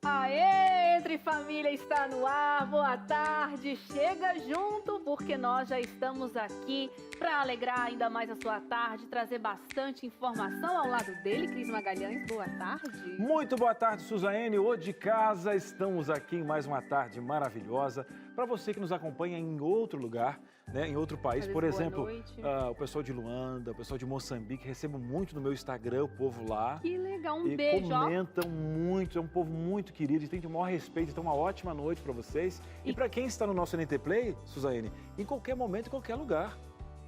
Aê, Entre Família está no ar, boa tarde, chega junto porque nós já estamos aqui para alegrar ainda mais a sua tarde, trazer bastante informação ao lado dele, Cris Magalhães, boa tarde. Muito boa tarde, Suzane, ô de casa, estamos aqui em mais uma tarde maravilhosa, para você que nos acompanha em outro lugar, né, em outro país, por exemplo, o pessoal de Luanda, o pessoal de Moçambique, recebo muito no meu Instagram, o povo lá. Que legal, um e beijo. Comentam muito, é um povo muito querido, tem o maior respeito, então uma ótima noite para vocês. E para quem está no nosso NT Play, Suzane, em qualquer momento, em qualquer lugar,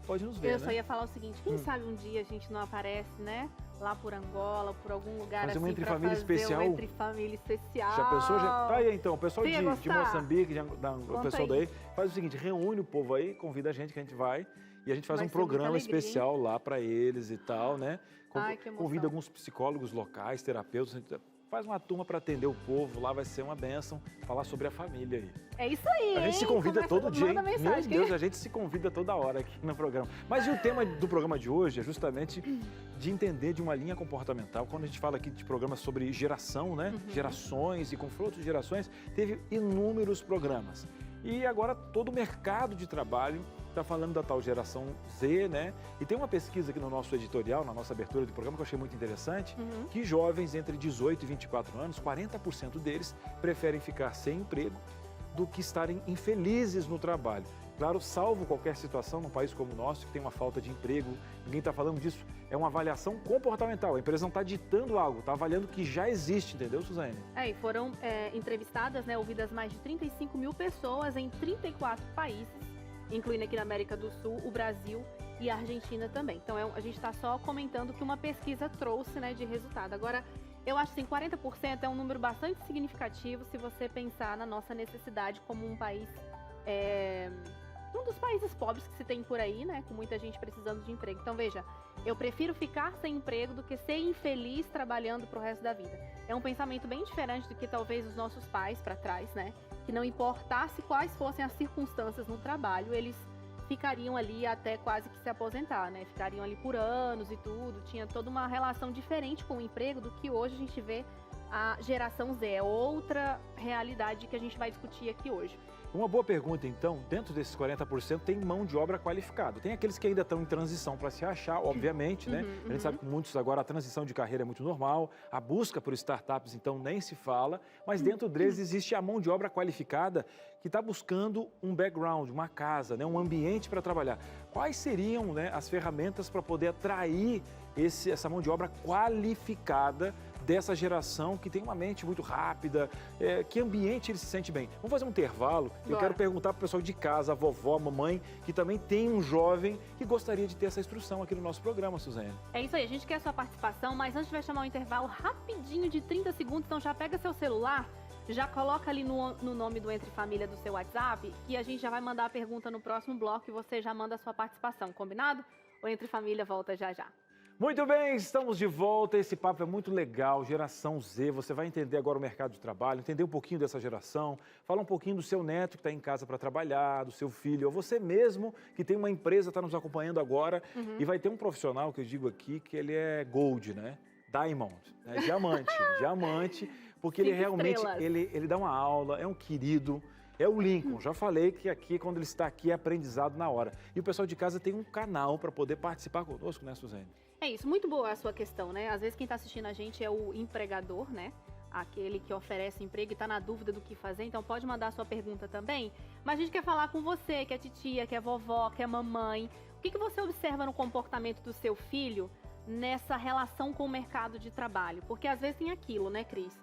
pode nos ver, Eu só ia falar o seguinte, quem sabe um dia a gente não aparece, né? Lá por Angola, por algum lugar fazer assim, um Entre pra Família fazer especial. um Entre Família especial. Já pensou? Tá aí então, o pessoal de Moçambique, o pessoal daí, faz o seguinte, reúne o povo aí, convida a gente que a gente vai e a gente faz um programa especial lá para eles e tal, né? Convida alguns psicólogos locais, terapeutas, faz uma turma para atender o povo, lá vai ser uma bênção, falar sobre a família aí. É isso aí, A gente se convida todo dia, hein? Meu Deus, a gente se convida toda hora aqui no programa. Mas e o tema do programa de hoje é justamente de entender de uma linha comportamental. Quando a gente fala aqui de programas sobre geração, né? Gerações e confrontos de gerações, teve inúmeros programas. E agora todo o mercado de trabalho está falando da tal geração Z, né? E tem uma pesquisa aqui no nosso editorial, na nossa abertura do programa, que eu achei muito interessante, que jovens entre 18 e 24 anos, 40% deles preferem ficar sem emprego do que estarem infelizes no trabalho. Claro, salvo qualquer situação num país como o nosso, que tem uma falta de emprego, ninguém está falando disso, é uma avaliação comportamental, a empresa não está ditando algo, está avaliando o que já existe, entendeu, Suzane? E foram entrevistadas, né, ouvidas mais de 35 mil pessoas em 34 países, incluindo aqui na América do Sul, o Brasil e a Argentina também. Então a gente está só comentando que uma pesquisa trouxe, né, de resultado. Agora, eu acho que 40% é um número bastante significativo se você pensar na nossa necessidade como um país, um dos países pobres que se tem por aí, né, com muita gente precisando de emprego. Então veja, eu prefiro ficar sem emprego do que ser infeliz trabalhando pro resto da vida. É um pensamento bem diferente do que talvez os nossos pais para trás, né, que não importasse quais fossem as circunstâncias no trabalho, eles ficariam ali até quase que se aposentar, né? Ficariam ali por anos e tudo, tinha toda uma relação diferente com o emprego do que hoje a gente vê a geração Z. É outra realidade que a gente vai discutir aqui hoje. Uma boa pergunta, então, dentro desses 40% tem mão de obra qualificada. Tem aqueles que ainda estão em transição para se achar, obviamente, né? A gente sabe que muitos agora a transição de carreira é muito normal, a busca por startups, então, nem se fala, mas dentro deles existe a mão de obra qualificada que está buscando um background, uma casa, né? Um ambiente para trabalhar. Quais seriam, né, as ferramentas para poder atrair essa mão de obra qualificada dessa geração que tem uma mente muito rápida, que ambiente ele se sente bem? Vamos fazer um intervalo. Eu quero perguntar para o pessoal de casa, a vovó, a mamãe, que também tem um jovem que gostaria de ter essa instrução aqui no nosso programa, Suzane. É isso aí, a gente quer a sua participação, mas antes vai chamar um intervalo rapidinho de 30 segundos, então já pega seu celular, já coloca ali no nome do Entre Família do seu WhatsApp, que a gente já vai mandar a pergunta no próximo bloco e você já manda a sua participação, combinado? O Entre Família volta já já. Muito bem, estamos de volta, esse papo é muito legal, geração Z, você vai entender agora o mercado de trabalho, entender um pouquinho dessa geração, falar um pouquinho do seu neto que está em casa para trabalhar, do seu filho, ou você mesmo que tem uma empresa, está nos acompanhando agora, e vai ter um profissional que eu digo aqui que ele é gold, né? Diamond, né? Diamante, porque ele realmente, ele dá uma aula, é um querido. É o Lincoln, já falei que aqui, quando ele está aqui, é aprendizado na hora. E o pessoal de casa tem um canal para poder participar conosco, né, Suzane? É isso, muito boa a sua questão, né? Às vezes quem está assistindo a gente é o empregador, né? Aquele que oferece emprego e está na dúvida do que fazer, então pode mandar a sua pergunta também. Mas a gente quer falar com você, que é titia, que é vovó, que é mamãe. O que você observa no comportamento do seu filho nessa relação com o mercado de trabalho? Porque às vezes tem aquilo, né, Cris?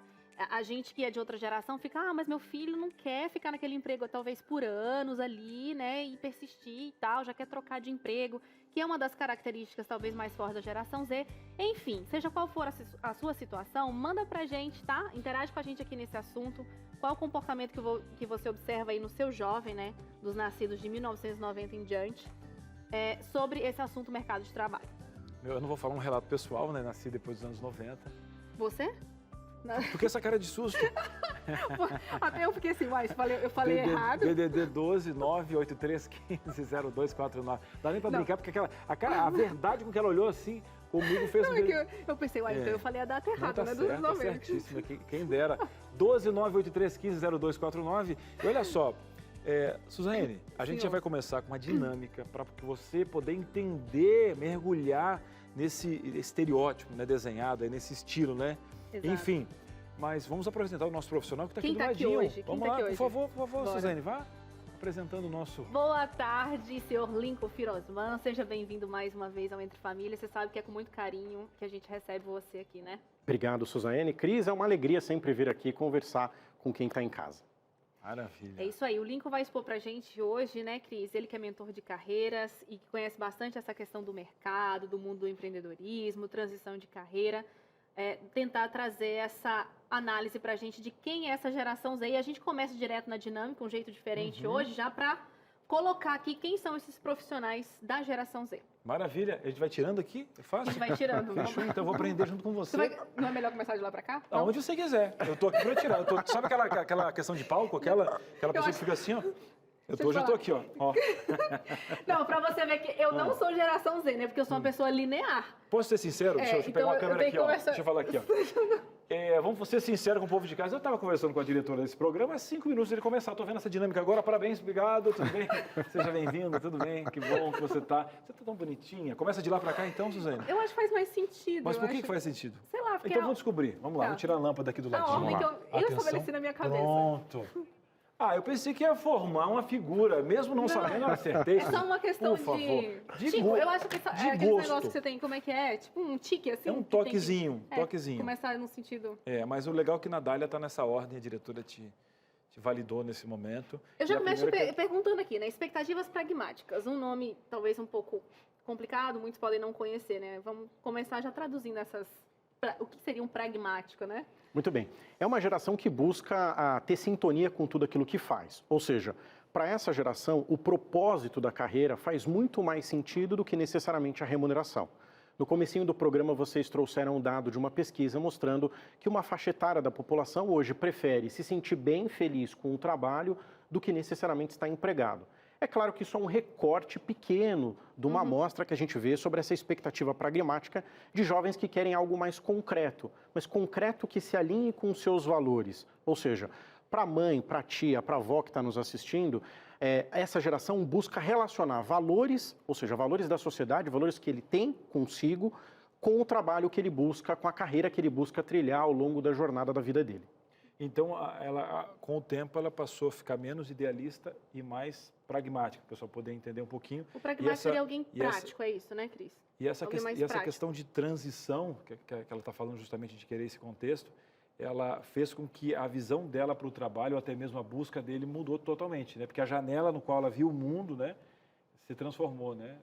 A gente que é de outra geração fica, mas meu filho não quer ficar naquele emprego talvez por anos ali, né, e persistir e tal, já quer trocar de emprego, que é uma das características talvez mais fortes da geração Z. Enfim, seja qual for a sua situação, manda pra gente, tá? Interage com a gente aqui nesse assunto. Qual o comportamento que você observa aí no seu jovem, né, dos nascidos de 1990 em diante, sobre esse assunto mercado de trabalho? Eu não vou falar um relato pessoal, né, nasci depois dos anos 90. Você? Porque essa cara de susto. Até eu fiquei assim, mas eu falei errado. DDD 12 983 15 0249. Dá nem pra brincar, porque a verdade com que ela olhou assim, Comigo fez... Não, eu pensei, então eu falei a data errada, né? Certo, tá certíssimo, quem dera. 12983150249. E olha só, Suzane, a gente já vai começar com uma dinâmica para que você poder entender, mergulhar nesse estereótipo, né, desenhado, nesse estilo, né? Exato. Enfim, mas vamos apresentar o nosso profissional que está aqui do ladinho. Vamos lá, por favor, Suzane, vá apresentando o nosso... Boa tarde, senhor Lincoln Firosman. Seja bem-vindo mais uma vez ao Entre Família. Você sabe que é com muito carinho que a gente recebe você aqui, né? Obrigado, Suzane. Cris, é uma alegria sempre vir aqui conversar com quem está em casa. Maravilha. É isso aí. O Lincoln vai expor pra gente hoje, né, Cris? Ele que é mentor de carreiras e que conhece bastante essa questão do mercado, do mundo do empreendedorismo, transição de carreira. Tentar trazer essa análise pra gente de quem é essa geração Z. E a gente começa direto na dinâmica, um jeito diferente hoje, já pra colocar aqui quem são esses profissionais da geração Z. Maravilha. A gente vai tirando aqui? É fácil? A gente vai tirando. Fechou, então eu vou aprender junto com você. Não é melhor começar de lá pra cá? Aonde você quiser. Eu tô aqui pra tirar. Sabe aquela questão de palco? Aquela pessoa que fica assim, ó? Hoje eu tô aqui, ó. Não, pra você ver que eu não sou geração Z, né? Porque eu sou uma pessoa linear. Posso ser sincero? Deixa eu pegar uma câmera aqui, ó. Deixa eu falar aqui, ó. Vamos ser sinceros com o povo de casa. Eu estava conversando com a diretora desse programa há 5 minutos de ele começar. Estou vendo essa dinâmica agora. Parabéns, obrigado, tudo bem? Seja bem-vindo, tudo bem? Que bom que você está. Você está tão bonitinha. Começa de lá para cá então, Suzane? Eu acho que faz mais sentido. Mas por que faz sentido? Sei lá, porque... Então vamos descobrir. Vamos lá, vamos tirar a lâmpada aqui do ladinho. A ordem que eu estabeleci na minha cabeça. Pronto. Eu pensei que ia formar uma figura, mesmo não sabendo, eu acertei. É só uma questão eu acho que aquele negócio que você tem, como é que é? Tipo um tique, assim. É um toquezinho, toquezinho. Começar no sentido... Mas o legal é que na Dália está nessa ordem, a diretora te validou nesse momento. Eu já começo perguntando aqui, né? Expectativas pragmáticas. Um nome talvez um pouco complicado, muitos podem não conhecer, né? Vamos começar já traduzindo o que seria um pragmático, né? Muito bem. É uma geração que busca ter sintonia com tudo aquilo que faz. Ou seja, para essa geração, o propósito da carreira faz muito mais sentido do que necessariamente a remuneração. No comecinho do programa, vocês trouxeram um dado de uma pesquisa mostrando que uma faixa etária da população hoje prefere se sentir bem feliz com o trabalho do que necessariamente estar empregado. É claro que isso é um recorte pequeno de uma amostra que a gente vê sobre essa expectativa pragmática de jovens que querem algo mais concreto, mas concreto que se alinhe com os seus valores. Ou seja, para a mãe, para a tia, para a avó que está nos assistindo, essa geração busca relacionar valores, ou seja, valores da sociedade, valores que ele tem consigo, com o trabalho que ele busca, com a carreira que ele busca trilhar ao longo da jornada da vida dele. Então, com o tempo, ela passou a ficar menos idealista e mais pragmática, para o pessoal poder entender um pouquinho. O pragmático seria alguém prático, é isso, né, Cris? E essa questão de transição, que ela está falando justamente de querer esse contexto, ela fez com que a visão dela para o trabalho, ou até mesmo a busca dele, mudou totalmente, né? Porque a janela no qual ela viu o mundo, né, se transformou, né?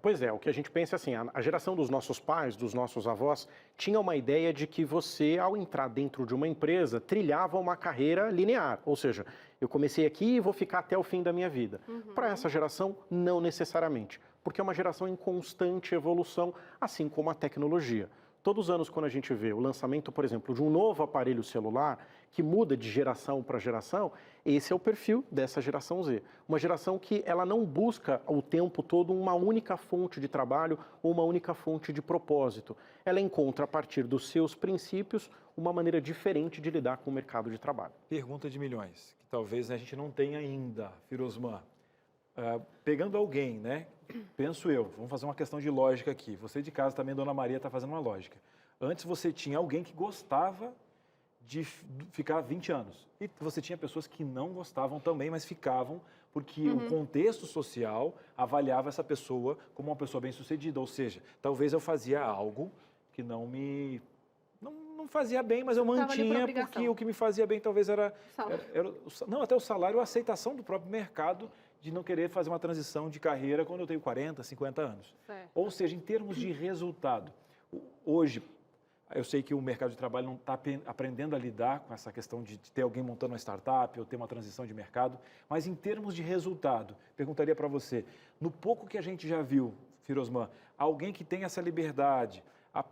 Pois é, o que a gente pensa é assim, a geração dos nossos pais, dos nossos avós, tinha uma ideia de que você, ao entrar dentro de uma empresa, trilhava uma carreira linear, ou seja, eu comecei aqui e vou ficar até o fim da minha vida. Para essa geração, não necessariamente, porque é uma geração em constante evolução, assim como a tecnologia. Todos os anos, quando a gente vê o lançamento, por exemplo, de um novo aparelho celular, que muda de geração para geração, esse é o perfil dessa geração Z. Uma geração que ela não busca o tempo todo uma única fonte de trabalho ou uma única fonte de propósito. Ela encontra, a partir dos seus princípios, uma maneira diferente de lidar com o mercado de trabalho. Pergunta de milhões, que talvez a gente não tenha ainda, Firosman. Pegando alguém, né? Penso eu, vamos fazer uma questão de lógica aqui. Você de casa também, Dona Maria, está fazendo uma lógica. Antes você tinha alguém que gostava de ficar 20 anos. E você tinha pessoas que não gostavam também, mas ficavam porque o contexto social avaliava essa pessoa como uma pessoa bem-sucedida. Ou seja, talvez eu fazia algo que não fazia bem, mas eu mantinha porque o que me fazia bem talvez era até o salário, a aceitação do próprio mercado de não querer fazer uma transição de carreira quando eu tenho 40, 50 anos. Certo. Ou seja, em termos de resultado, hoje, eu sei que o mercado de trabalho não está aprendendo a lidar com essa questão de ter alguém montando uma startup ou ter uma transição de mercado, mas em termos de resultado, perguntaria para você, no pouco que a gente já viu, Firosman, alguém que tem essa liberdade, a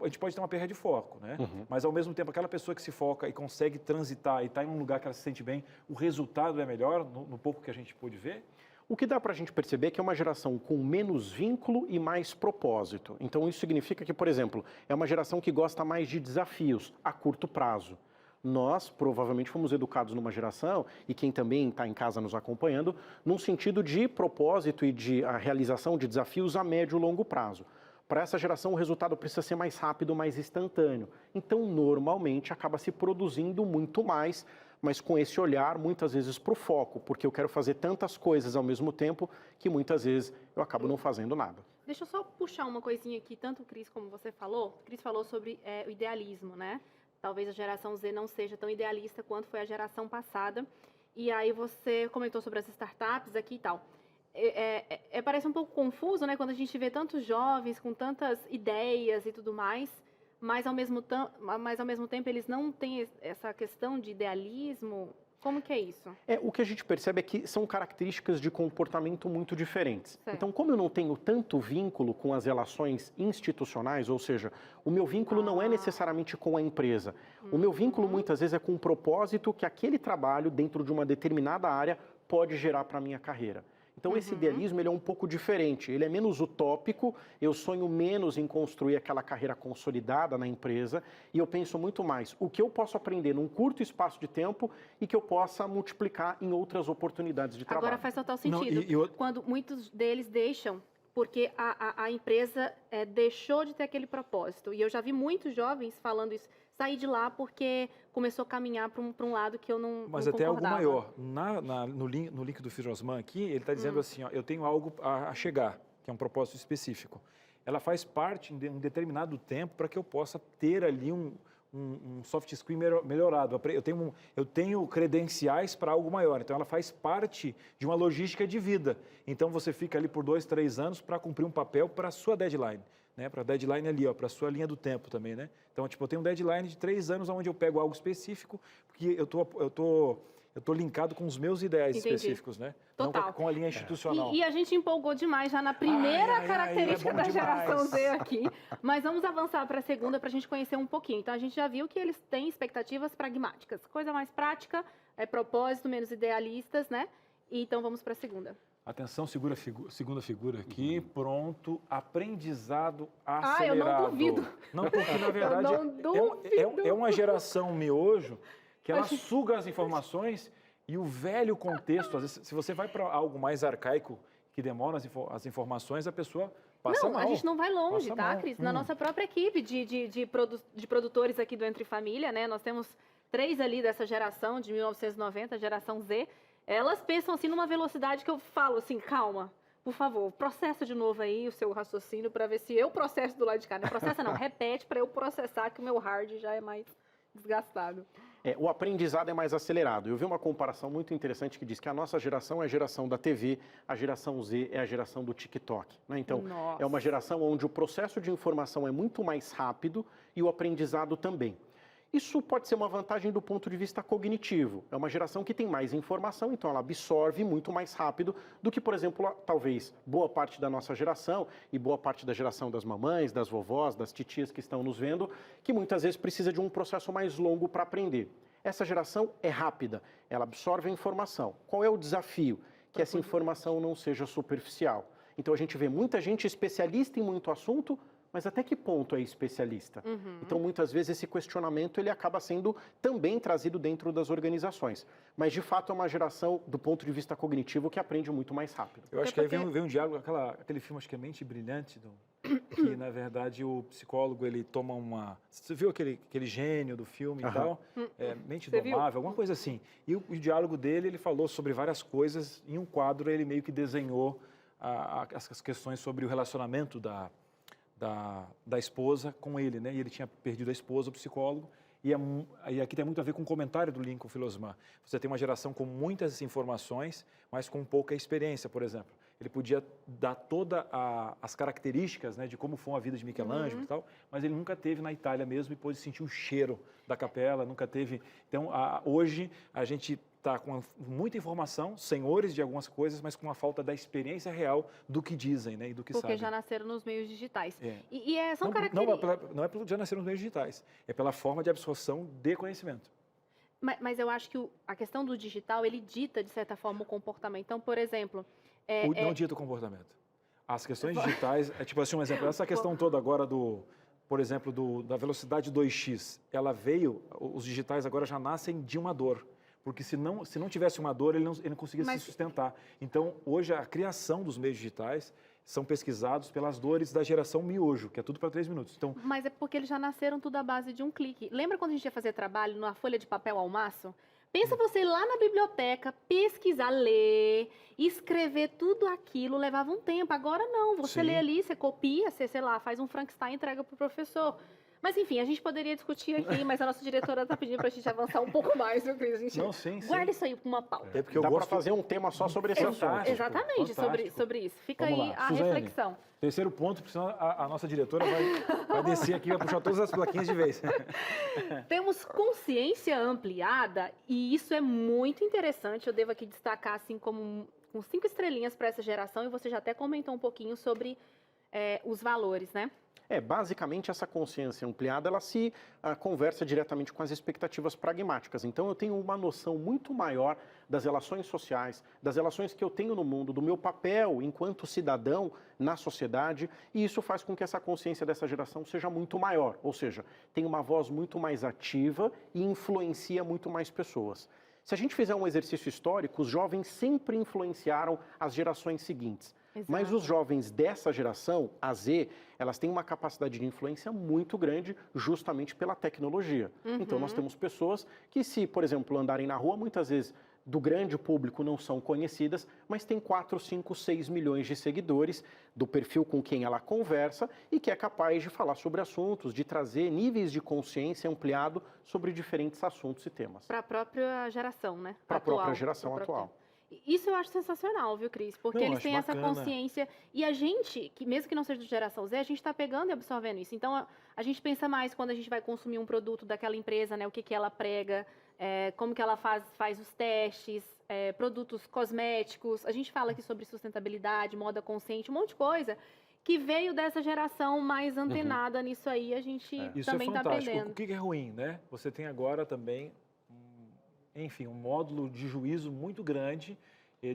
gente pode ter uma perda de foco, né? Mas ao mesmo tempo, aquela pessoa que se foca e consegue transitar e está em um lugar que ela se sente bem, o resultado é melhor no pouco que a gente pôde ver? O que dá para a gente perceber é que é uma geração com menos vínculo e mais propósito. Então, isso significa que, por exemplo, é uma geração que gosta mais de desafios a curto prazo. Nós, provavelmente, fomos educados numa geração, e quem também está em casa nos acompanhando, num sentido de propósito e de a realização de desafios a médio e longo prazo. Para essa geração, o resultado precisa ser mais rápido, mais instantâneo. Então, normalmente, acaba se produzindo muito mais, mas com esse olhar, muitas vezes, para o foco, porque eu quero fazer tantas coisas ao mesmo tempo que, muitas vezes, eu acabo não fazendo nada. Deixa eu só puxar uma coisinha aqui, tanto o Cris como você falou. O Cris falou sobre o idealismo, né? Talvez a geração Z não seja tão idealista quanto foi a geração passada. E aí você comentou sobre as startups aqui e tal. Parece um pouco confuso, né? Quando a gente vê tantos jovens com tantas ideias e tudo mais, mas ao mesmo tempo eles não têm essa questão de idealismo. Como que é isso? O que a gente percebe é que são características de comportamento muito diferentes. Certo. Então, como eu não tenho tanto vínculo com as relações institucionais, ou seja, o meu vínculo não é necessariamente com a empresa. O meu vínculo, muitas vezes, é com um propósito que aquele trabalho, dentro de uma determinada área, pode gerar para a minha carreira. Então, esse idealismo ele é um pouco diferente, ele é menos utópico, eu sonho menos em construir aquela carreira consolidada na empresa e eu penso muito mais o que eu posso aprender num curto espaço de tempo e que eu possa multiplicar em outras oportunidades de trabalho. Agora faz total sentido, quando muitos deles deixam porque a empresa deixou de ter aquele propósito. E eu já vi muitos jovens falando isso, sair de lá porque começou a caminhar para um lado que eu não Mas não até algo concordava. maior. No link do Firosman aqui, ele está dizendo assim, ó, eu tenho algo a chegar, que é um propósito específico. Ela faz parte de um determinado tempo para que eu possa ter ali um soft skill melhorado. Eu tenho credenciais para algo maior. Então, ela faz parte de uma logística de vida. Então, você fica ali por 2, 3 anos para cumprir um papel para a sua deadline. Né? Para a deadline ali, para a sua linha do tempo também. Né? Então, tipo, eu tenho um deadline de 3 anos onde eu pego algo específico, porque eu tô linkado com os meus ideais específicos, né? Total. Não com a linha institucional. E a gente empolgou demais já na primeira característica da geração Z aqui. Mas vamos avançar para a segunda para a gente conhecer um pouquinho. Então, a gente já viu que eles têm expectativas pragmáticas. Coisa mais prática, propósito, menos idealistas, né? E então, vamos para a segunda. Atenção, segunda figura aqui, pronto, aprendizado acelerado. Eu não duvido. Não, porque na verdade é uma geração miojo que ela suga as informações e o velho contexto, às vezes, se você vai para algo mais arcaico, que demora as informações, a pessoa passa mal. A gente não vai longe, Passa tá, mal. Cris? Na nossa própria equipe de produtores aqui do Entre Família, né? Nós temos 3 ali dessa geração de 1990, geração Z. Elas pensam assim numa velocidade que eu falo assim, calma, por favor, processa de novo aí o seu raciocínio para ver se eu processo do lado de cá. Não processa não, repete para eu processar que o meu hard já é mais desgastado. O aprendizado é mais acelerado. Eu vi uma comparação muito interessante que diz que a nossa geração é a geração da TV, a geração Z é a geração do TikTok. Né? Então, Nossa. É uma geração onde o processo de informação é muito mais rápido e o aprendizado também. Isso pode ser uma vantagem do ponto de vista cognitivo. É uma geração que tem mais informação, então ela absorve muito mais rápido do que, por exemplo, talvez boa parte da nossa geração e boa parte da geração das mamães, das vovós, das titias que estão nos vendo, que muitas vezes precisa de um processo mais longo para aprender. Essa geração é rápida, ela absorve a informação. Qual é o desafio? Que essa informação não seja superficial. Então a gente vê muita gente especialista em muito assunto, mas até que ponto é especialista? Então, muitas vezes, esse questionamento ele acaba sendo também trazido dentro das organizações. Mas, de fato, é uma geração, do ponto de vista cognitivo, que aprende muito mais rápido. Eu acho que aí vem um diálogo, aquele filme, acho que é Mente Brilhante, que, na verdade, o psicólogo, ele toma uma... Você viu aquele gênio do filme e tal? Mente Domável, alguma coisa assim. E o diálogo dele, ele falou sobre várias coisas. Em um quadro, ele meio que desenhou as questões sobre o relacionamento da esposa com ele, né? E ele tinha perdido a esposa, o psicólogo, e aqui tem muito a ver com o comentário do Lincoln Filosman. Você tem uma geração com muitas informações, mas com pouca experiência, por exemplo. Ele podia dar todas as características, né, de como foi a vida de Michelangelo e tal, mas ele nunca teve na Itália mesmo e pôde sentir o cheiro da capela, nunca teve... Então, hoje, a gente está com muita informação, senhores de algumas coisas, mas com a falta da experiência real do que dizem, né, e do que sabem. Porque já nasceram nos meios digitais. São características... Não é pelo já nasceram nos meios digitais, é pela forma de absorção de conhecimento. Mas eu acho que a questão do digital, ele dita, de certa forma, o comportamento. Então, por exemplo, Não dita o comportamento. As questões digitais, tipo assim, um exemplo, essa questão toda agora por exemplo, da velocidade 2x, ela veio, os digitais agora já nascem de uma dor. Porque se não tivesse uma dor, ele não conseguia se sustentar. Então, hoje, a criação dos meios digitais são pesquisados pelas dores da geração miojo, que é tudo para 3 minutos. Então, mas é porque eles já nasceram tudo à base de um clique. Lembra quando a gente ia fazer trabalho numa folha de papel ao maço? Pensa você ir lá na biblioteca, pesquisar, ler, escrever tudo aquilo, levava um tempo. Agora não, você lê ali, você copia, você, sei lá, faz um Frankenstein e entrega para o professor. Mas, enfim, a gente poderia discutir aqui, mas a nossa diretora está pedindo para a gente avançar um pouco mais, viu, Cris? A gente guarda isso aí para uma pauta. É porque dá para fazer um tema só sobre esse assunto. Exatamente, sobre isso. Fica aí a reflexão. Terceiro ponto, porque senão a nossa diretora vai descer aqui e vai puxar todas as plaquinhas de vez. Temos consciência ampliada e isso é muito interessante. Eu devo aqui destacar, assim, como com 5 estrelinhas para essa geração, e você já até comentou um pouquinho sobre os valores, né? Basicamente, essa consciência ampliada, ela se conversa diretamente com as expectativas pragmáticas. Então, eu tenho uma noção muito maior das relações sociais, das relações que eu tenho no mundo, do meu papel enquanto cidadão na sociedade, e isso faz com que essa consciência dessa geração seja muito maior, ou seja, tem uma voz muito mais ativa e influencia muito mais pessoas. Se a gente fizer um exercício histórico, os jovens sempre influenciaram as gerações seguintes. Exato. Mas os jovens dessa geração, a Z, elas têm uma capacidade de influência muito grande justamente pela tecnologia. Então, nós temos pessoas que, se, por exemplo, andarem na rua, muitas vezes do grande público não são conhecidas, mas tem 4, 5, 6 milhões de seguidores do perfil com quem ela conversa e que é capaz de falar sobre assuntos, de trazer níveis de consciência ampliado sobre diferentes assuntos e temas. Para a própria geração, né? Para a própria geração atual. Isso eu acho sensacional, viu, Cris? Porque eles têm essa consciência. E a gente, mesmo que não seja de geração Z, a gente está pegando e absorvendo isso. Então, a gente pensa mais quando a gente vai consumir um produto daquela empresa, né? O que ela prega, como que ela faz os testes, produtos cosméticos. A gente fala aqui sobre sustentabilidade, moda consciente, um monte de coisa que veio dessa geração mais antenada nisso aí. A gente também está aprendendo. O que é ruim, né? Você tem agora também... Enfim, um módulo de juízo muito grande,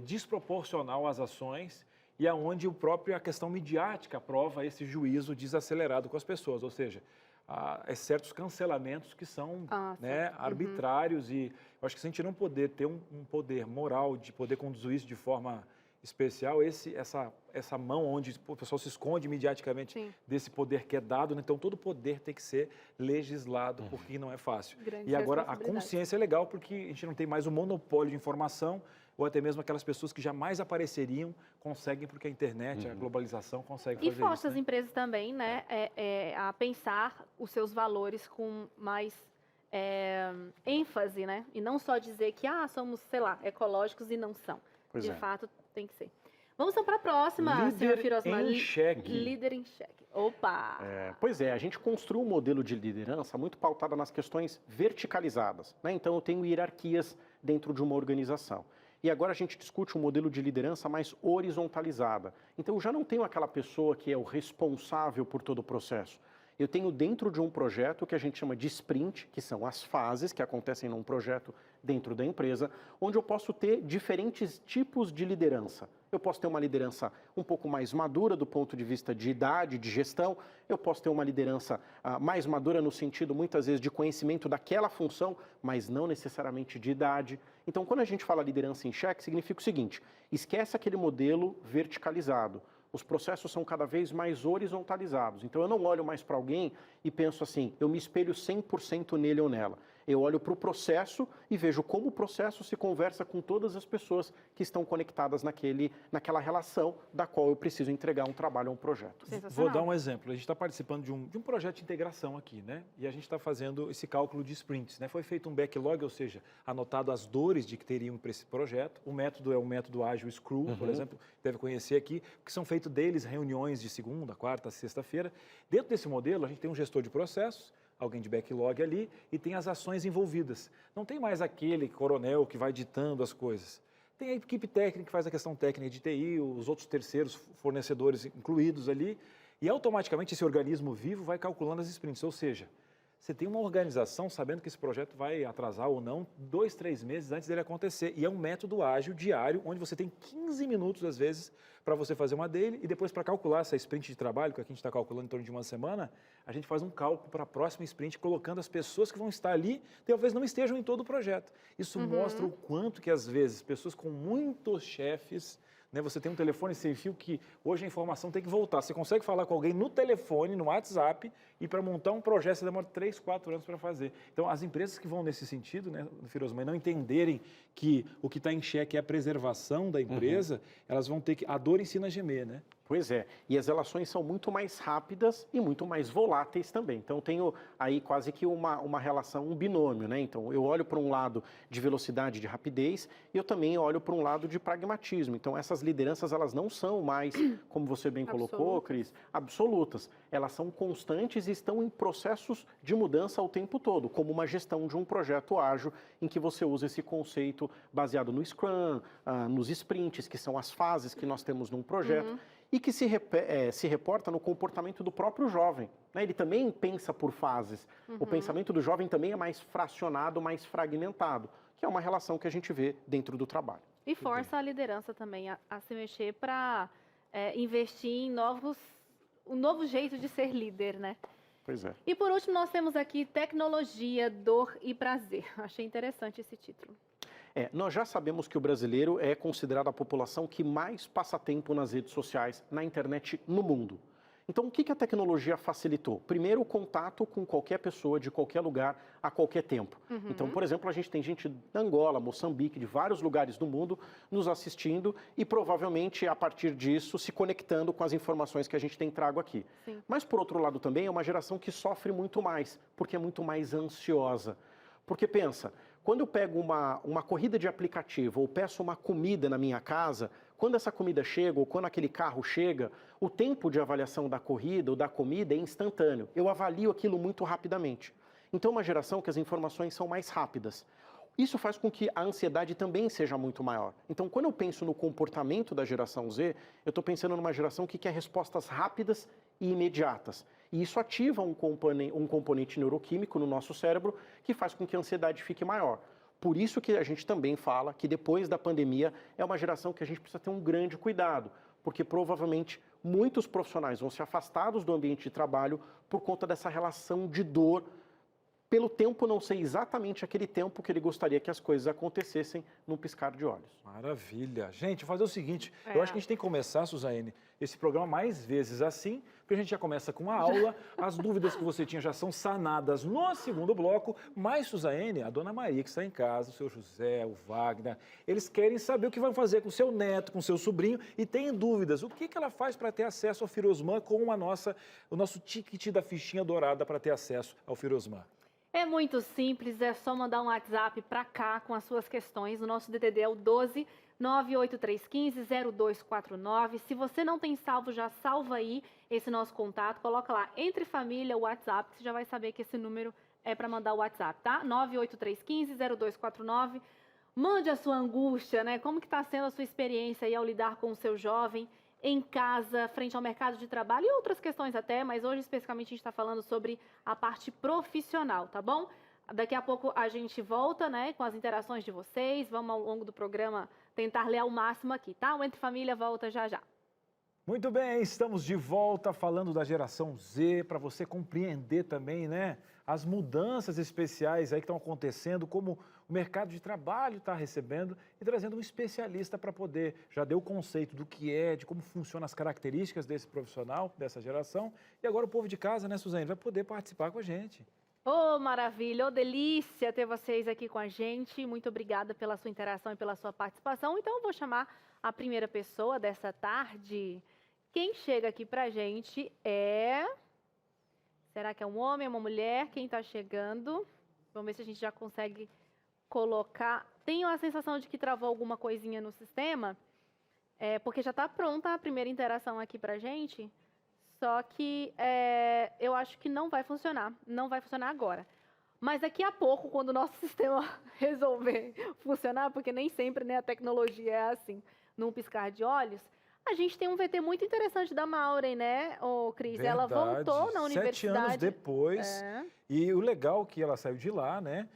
desproporcional às ações e aonde a questão midiática prova esse juízo desacelerado com as pessoas, ou seja, certos cancelamentos que são arbitrários e eu acho que se a gente não poder ter um poder moral de poder conduzir isso de forma especial, essa mão onde o pessoal se esconde mediaticamente desse poder que é dado, né? Então todo poder tem que ser legislado, porque não é fácil. E agora a consciência é legal porque a gente não tem mais o monopólio de informação, ou até mesmo aquelas pessoas que jamais apareceriam conseguem, porque a internet, a globalização consegue fazer isso. E força as empresas também, né, a pensar os seus valores com mais ênfase, né? E não só dizer que somos, sei lá, ecológicos e não são. De fato, tem que ser. Vamos então para a próxima, senhor Firosman. Líder em xeque. Líder em xeque. Opa! Pois é, a gente construiu um modelo de liderança muito pautado nas questões verticalizadas, né? Então, eu tenho hierarquias dentro de uma organização. E agora a gente discute um modelo de liderança mais horizontalizada. Então, eu já não tenho aquela pessoa que é o responsável por todo o processo. Eu tenho dentro de um projeto o que a gente chama de sprint, que são as fases que acontecem num projeto dentro da empresa, onde eu posso ter diferentes tipos de liderança. Eu posso ter uma liderança um pouco mais madura do ponto de vista de idade, de gestão. Eu posso ter uma liderança mais madura no sentido, muitas vezes, de conhecimento daquela função, mas não necessariamente de idade. Então, quando a gente fala liderança em xeque, significa o seguinte: esquece aquele modelo verticalizado. Os processos são cada vez mais horizontalizados. Então, eu não olho mais para alguém e penso assim, eu me espelho 100% nele ou nela. Eu olho para o processo e vejo como o processo se conversa com todas as pessoas que estão conectadas naquela relação da qual eu preciso entregar um trabalho ou um projeto. Vou dar um exemplo. A gente está participando de um projeto de integração aqui, né? E a gente está fazendo esse cálculo de sprints, né? Foi feito um backlog, ou seja, anotado as dores de que teriam para esse projeto. O método é o método ágil Scrum, por exemplo, deve conhecer aqui, que são feitos deles reuniões de segunda, quarta, sexta-feira. Dentro desse modelo, a gente tem um gestor de processos, alguém de backlog ali, e tem as ações envolvidas. Não tem mais aquele coronel que vai ditando as coisas. Tem a equipe técnica que faz a questão técnica de TI, os outros terceiros fornecedores incluídos ali, e automaticamente esse organismo vivo vai calculando as sprints. Ou seja, você tem uma organização sabendo que esse projeto vai atrasar ou não 2, 3 meses antes dele acontecer. E é um método ágil, diário, onde você tem 15 minutos, às vezes, para você fazer uma daily e depois para calcular essa sprint de trabalho, que aqui a gente está calculando em torno de uma semana, a gente faz um cálculo para a próxima sprint, colocando as pessoas que vão estar ali, talvez não estejam em todo o projeto. Isso mostra o quanto que, às vezes, pessoas com muitos chefes, né, você tem um telefone sem fio que hoje a informação tem que voltar. Você consegue falar com alguém no telefone, no WhatsApp, e para montar um projeto você demora 3, 4 anos para fazer. Então, as empresas que vão nesse sentido, né, Firosmã, não entenderem que o que está em xeque é a preservação da empresa, elas vão ter que... A dor ensina a gemer, né? Pois é, e as relações são muito mais rápidas e muito mais voláteis também. Então, tenho aí quase que uma relação, um binômio, né? Então, eu olho para um lado de velocidade, de rapidez, e eu também olho para um lado de pragmatismo. Então, essas lideranças, elas não são mais, como você bem colocou, Cris, absolutas. Elas são constantes e estão em processos de mudança o tempo todo, como uma gestão de um projeto ágil, em que você usa esse conceito baseado no Scrum, nos sprints, que são as fases que nós temos num projeto, e que se reporta no comportamento do próprio jovem, né? Ele também pensa por fases. O pensamento do jovem também é mais fracionado, mais fragmentado, que é uma relação que a gente vê dentro do trabalho. E força a liderança também a se mexer para investir em um novo jeito de ser líder, né? Pois é. E por último, nós temos aqui tecnologia, dor e prazer. Achei interessante esse título. Nós já sabemos que o brasileiro é considerado a população que mais passa tempo nas redes sociais, na internet, no mundo. Então, o que a tecnologia facilitou? Primeiro, o contato com qualquer pessoa, de qualquer lugar, a qualquer tempo. Então, por exemplo, a gente tem gente da Angola, Moçambique, de vários lugares do mundo nos assistindo e provavelmente, a partir disso, se conectando com as informações que a gente tem trago aqui. Sim. Mas, por outro lado, também é uma geração que sofre muito mais, porque é muito mais ansiosa. Porque pensa, quando eu pego uma corrida de aplicativo ou peço uma comida na minha casa, quando essa comida chega ou quando aquele carro chega, o tempo de avaliação da corrida ou da comida é instantâneo. Eu avalio aquilo muito rapidamente. Então, é uma geração que as informações são mais rápidas. Isso faz com que a ansiedade também seja muito maior. Então, quando eu penso no comportamento da geração Z, eu estou pensando numa geração que quer respostas rápidas e imediatas. E isso ativa um componente neuroquímico no nosso cérebro que faz com que a ansiedade fique maior. Por isso que a gente também fala que depois da pandemia é uma geração que a gente precisa ter um grande cuidado, porque provavelmente muitos profissionais vão se afastar do ambiente de trabalho por conta dessa relação de dor, pelo tempo não ser exatamente aquele tempo que ele gostaria que as coisas acontecessem num piscar de olhos. Maravilha. Gente, vou fazer o seguinte, eu acho que a gente tem que começar, Suzane, esse programa mais vezes assim, porque a gente já começa com a aula, as dúvidas que você tinha já são sanadas no segundo bloco, mas, Suzane, a dona Maria que está em casa, o seu José, o Wagner, eles querem saber o que vai fazer com o seu neto, com o seu sobrinho, e têm dúvidas. O que ela faz para ter acesso ao Firosmã com o nosso ticket da fichinha dourada para ter acesso ao Firosmã? É muito simples, é só mandar um WhatsApp para cá com as suas questões. O nosso DDD é o 12 98315-0249. Se você não tem salvo, já salva aí esse nosso contato. Coloca lá, Entre Família, o WhatsApp, que você já vai saber que esse número é para mandar o WhatsApp, tá? 98315-0249. Mande a sua angústia, né? Como que está sendo a sua experiência aí ao lidar com o seu jovem em casa, frente ao mercado de trabalho e outras questões até, mas hoje especificamente a gente está falando sobre a parte profissional, tá bom? Daqui a pouco a gente volta, né, com as interações de vocês, vamos ao longo do programa tentar ler ao máximo aqui, tá? O Entre Família volta já já. Muito bem, estamos de volta falando da geração Z, para você compreender também, né, as mudanças especiais aí que estão acontecendo, como o mercado de trabalho está recebendo e trazendo um especialista para poder, já deu o conceito do que é, de como funcionam as características desse profissional, dessa geração, e agora o povo de casa, né, Suzane, vai poder participar com a gente. Ô, maravilha, ô, delícia ter vocês aqui com a gente, muito obrigada pela sua interação e pela sua participação. Então eu vou chamar a primeira pessoa dessa tarde. Quem chega aqui pra gente é... Será que é um homem, uma mulher? Quem está chegando? Vamos ver se a gente já consegue colocar. Tenho a sensação de que travou alguma coisinha no sistema, porque já está pronta a primeira interação aqui para a gente, só que eu acho que não vai funcionar agora. Mas daqui a pouco, quando o nosso sistema resolver funcionar, porque nem sempre, né, a tecnologia é assim, num piscar de olhos, A gente tem um VT muito interessante da Maureen, né, Cris? Verdade. Ela voltou na universidade. 7 anos depois. E o legal é que ela saiu de lá, né?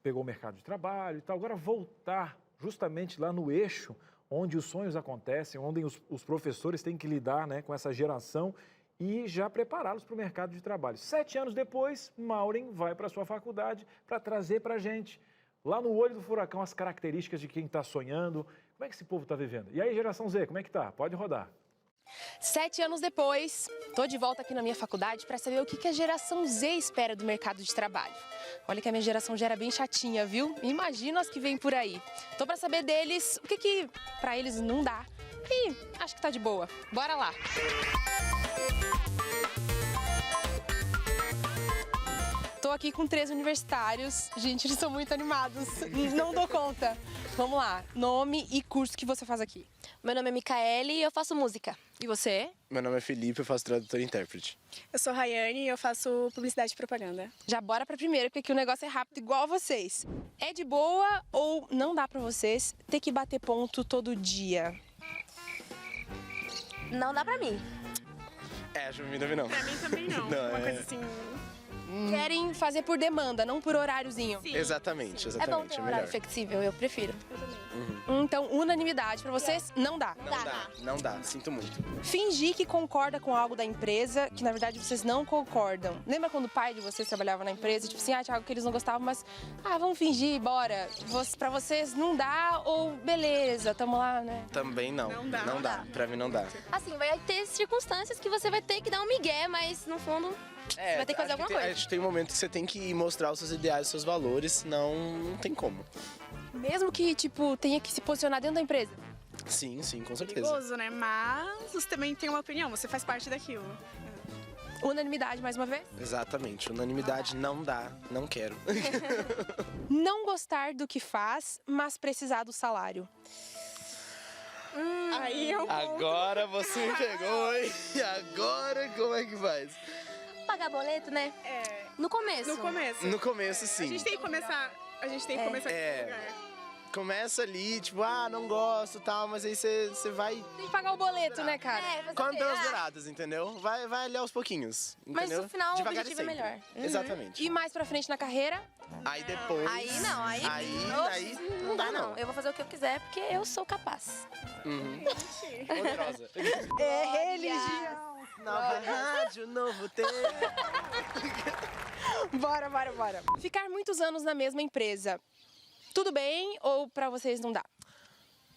Pegou o mercado de trabalho e tal. Agora voltar justamente lá no eixo onde os sonhos acontecem, onde os professores têm que lidar, né, com essa geração e já prepará-los para o mercado de trabalho. 7 anos depois, Maureen vai para a sua faculdade para trazer para a gente, lá no olho do furacão, as características de quem está sonhando. Como é que esse povo está vivendo? E aí, geração Z, como é que tá? Pode rodar. 7 anos depois, tô de volta aqui na minha faculdade para saber o que a geração Z espera do mercado de trabalho. Olha que a minha geração já era bem chatinha, viu? Imagina as que vêm por aí. Tô para saber deles o que para eles não dá. E acho que tá de boa. Bora lá! Tô aqui com 3 universitários. Gente, eles são muito animados. Não dou conta. Vamos lá. Nome e curso que você faz aqui. Meu nome é Micaele e eu faço música. E você? Meu nome é Felipe, eu faço tradutor e intérprete. Eu sou Rayane e eu faço publicidade e propaganda. Já bora pra primeira, porque aqui o negócio é rápido igual a vocês. É de boa ou não dá pra vocês ter que bater ponto todo dia? Não dá pra mim. Acho que não. Pra mim também não. Uma coisa assim... Querem fazer por demanda, não por horáriozinho. Sim. Exatamente. É bom ter um horário flexível, eu prefiro. Então, unanimidade pra vocês, não dá. Não dá, sinto muito. Fingir que concorda com algo da empresa, que na verdade vocês não concordam. Lembra quando o pai de vocês trabalhava na empresa, tipo assim, tinha algo que eles não gostavam, mas, vamos fingir, bora. Pra vocês não dá ou beleza, tamo lá, né? Também não. Não dá. Pra mim não dá. Assim, vai ter circunstâncias que você vai ter que dar um migué, mas no fundo você vai ter que fazer alguma coisa. Acho que tem um momento que você tem que mostrar os seus ideais, os seus valores, senão não tem como. Mesmo que, tenha que se posicionar dentro da empresa. Sim, com certeza. Perigoso, né? Mas você também tem uma opinião, você faz parte daquilo. Unanimidade, mais uma vez? Exatamente. Unanimidade não dá, não quero. Não gostar do que faz, mas precisar do salário. Aí é um ponto. Agora você me pegou, hein? E agora como é que faz? Pagar boleto, né? No começo. No começo, sim. A gente tem que começar É. com lugar. Começa ali, não gosto e tal, mas aí você vai... Tem que pagar o boleto, né, cara? Com pelas beiradas, entendeu? Vai ali aos pouquinhos, Mas entendeu? no final o Devagar objetivo é sempre. melhor. Exatamente. E mais pra frente na carreira? Aí depois... Aí não, Aí não dá, não. Eu vou fazer o que eu quiser porque eu sou capaz. Poderosa. É religião. Nova rádio, novo tempo. Bora. Ficar muitos anos na mesma empresa. Tudo bem ou pra vocês não dá?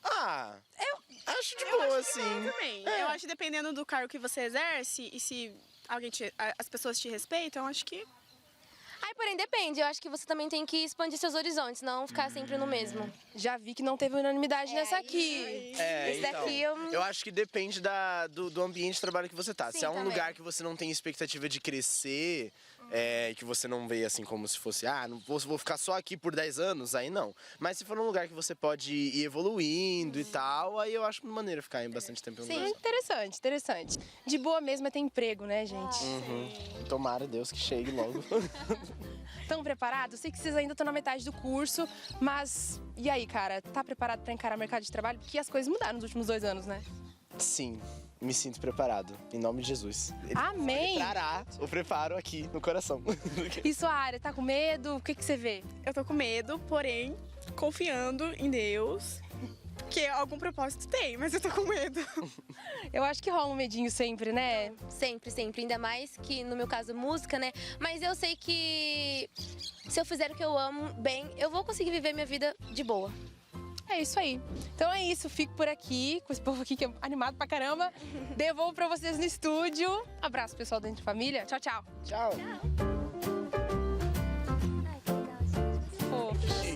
Eu acho de boa, assim. Também. Eu acho que dependendo do cargo que você exerce e se as pessoas te respeitam, eu acho que... Porém, depende. Eu acho que você também tem que expandir seus horizontes, não ficar sempre no mesmo. Já vi que não teve unanimidade nessa aqui. Esse daqui eu acho que depende do ambiente de trabalho que você tá. Sim, se é um também. lugar que você não tem expectativa de crescer, que você não vê assim como se fosse, não vou ficar só aqui por 10 anos, aí não. Mas se for um lugar que você pode ir evoluindo e tal, aí eu acho maneiro ficar em bastante tempo em um lugar. Interessante. De boa mesmo é ter emprego, né, gente? Tomara Deus que chegue logo. Estão preparados? Sei que vocês ainda estão na metade do curso, mas e aí, cara? Tá preparado pra encarar o mercado de trabalho? Porque as coisas mudaram nos últimos 2 anos, né? Sim, me sinto preparado. Em nome de Jesus. Amém! Trará o preparo aqui no coração. E sua área? Tá com medo? O que você vê? Eu tô com medo, porém, confiando em Deus. Porque algum propósito tem, mas eu tô com medo. Eu acho que rola um medinho sempre, né? Sempre. Ainda mais que, no meu caso, música, né? Mas eu sei que se eu fizer o que eu amo bem, eu vou conseguir viver minha vida de boa. É isso aí. Então é isso, fico por aqui, com esse povo aqui que é animado pra caramba. Devolvo pra vocês no estúdio. Abraço, pessoal da Entre Família. Tchau. Tchau. Pô,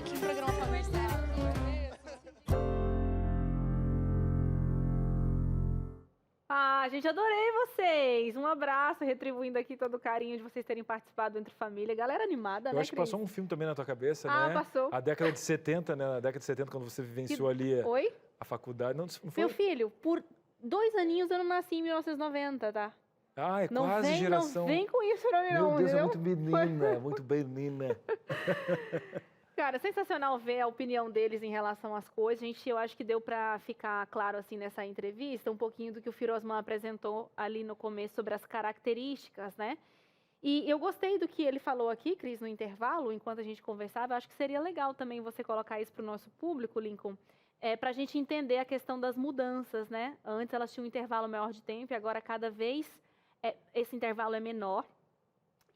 que programa comercial. Gente, adorei vocês. Um abraço, retribuindo aqui todo o carinho de vocês terem participado do Entre Família. Galera animada, né, Eu acho que Cris? passou um filme também na tua cabeça, Ah, né? passou. A década de 70, né? Na década de 70, quando você vivenciou ali Oi? a faculdade. Não foi? Meu filho, por 2 aninhos eu não nasci em 1990, tá? É quase geração. Não vem com isso pra mim, Meu não, Deus, é entendeu? muito menina, muito menina. Cara, sensacional ver a opinião deles em relação às coisas. Eu acho que deu para ficar claro assim nessa entrevista um pouquinho do que o Firosman apresentou ali no começo sobre as características, né? E eu gostei do que ele falou aqui, Cris, no intervalo, enquanto a gente conversava. Eu acho que seria legal também você colocar isso para o nosso público, Lincoln, para a gente entender a questão das mudanças, né? Antes elas tinham um intervalo maior de tempo e agora cada vez esse intervalo é menor.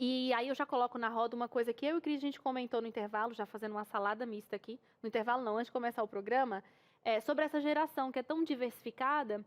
E aí eu já coloco na roda uma coisa que eu e o Cris a gente comentou no intervalo, já fazendo uma salada mista aqui. No intervalo não, antes de começar o programa, sobre essa geração que é tão diversificada,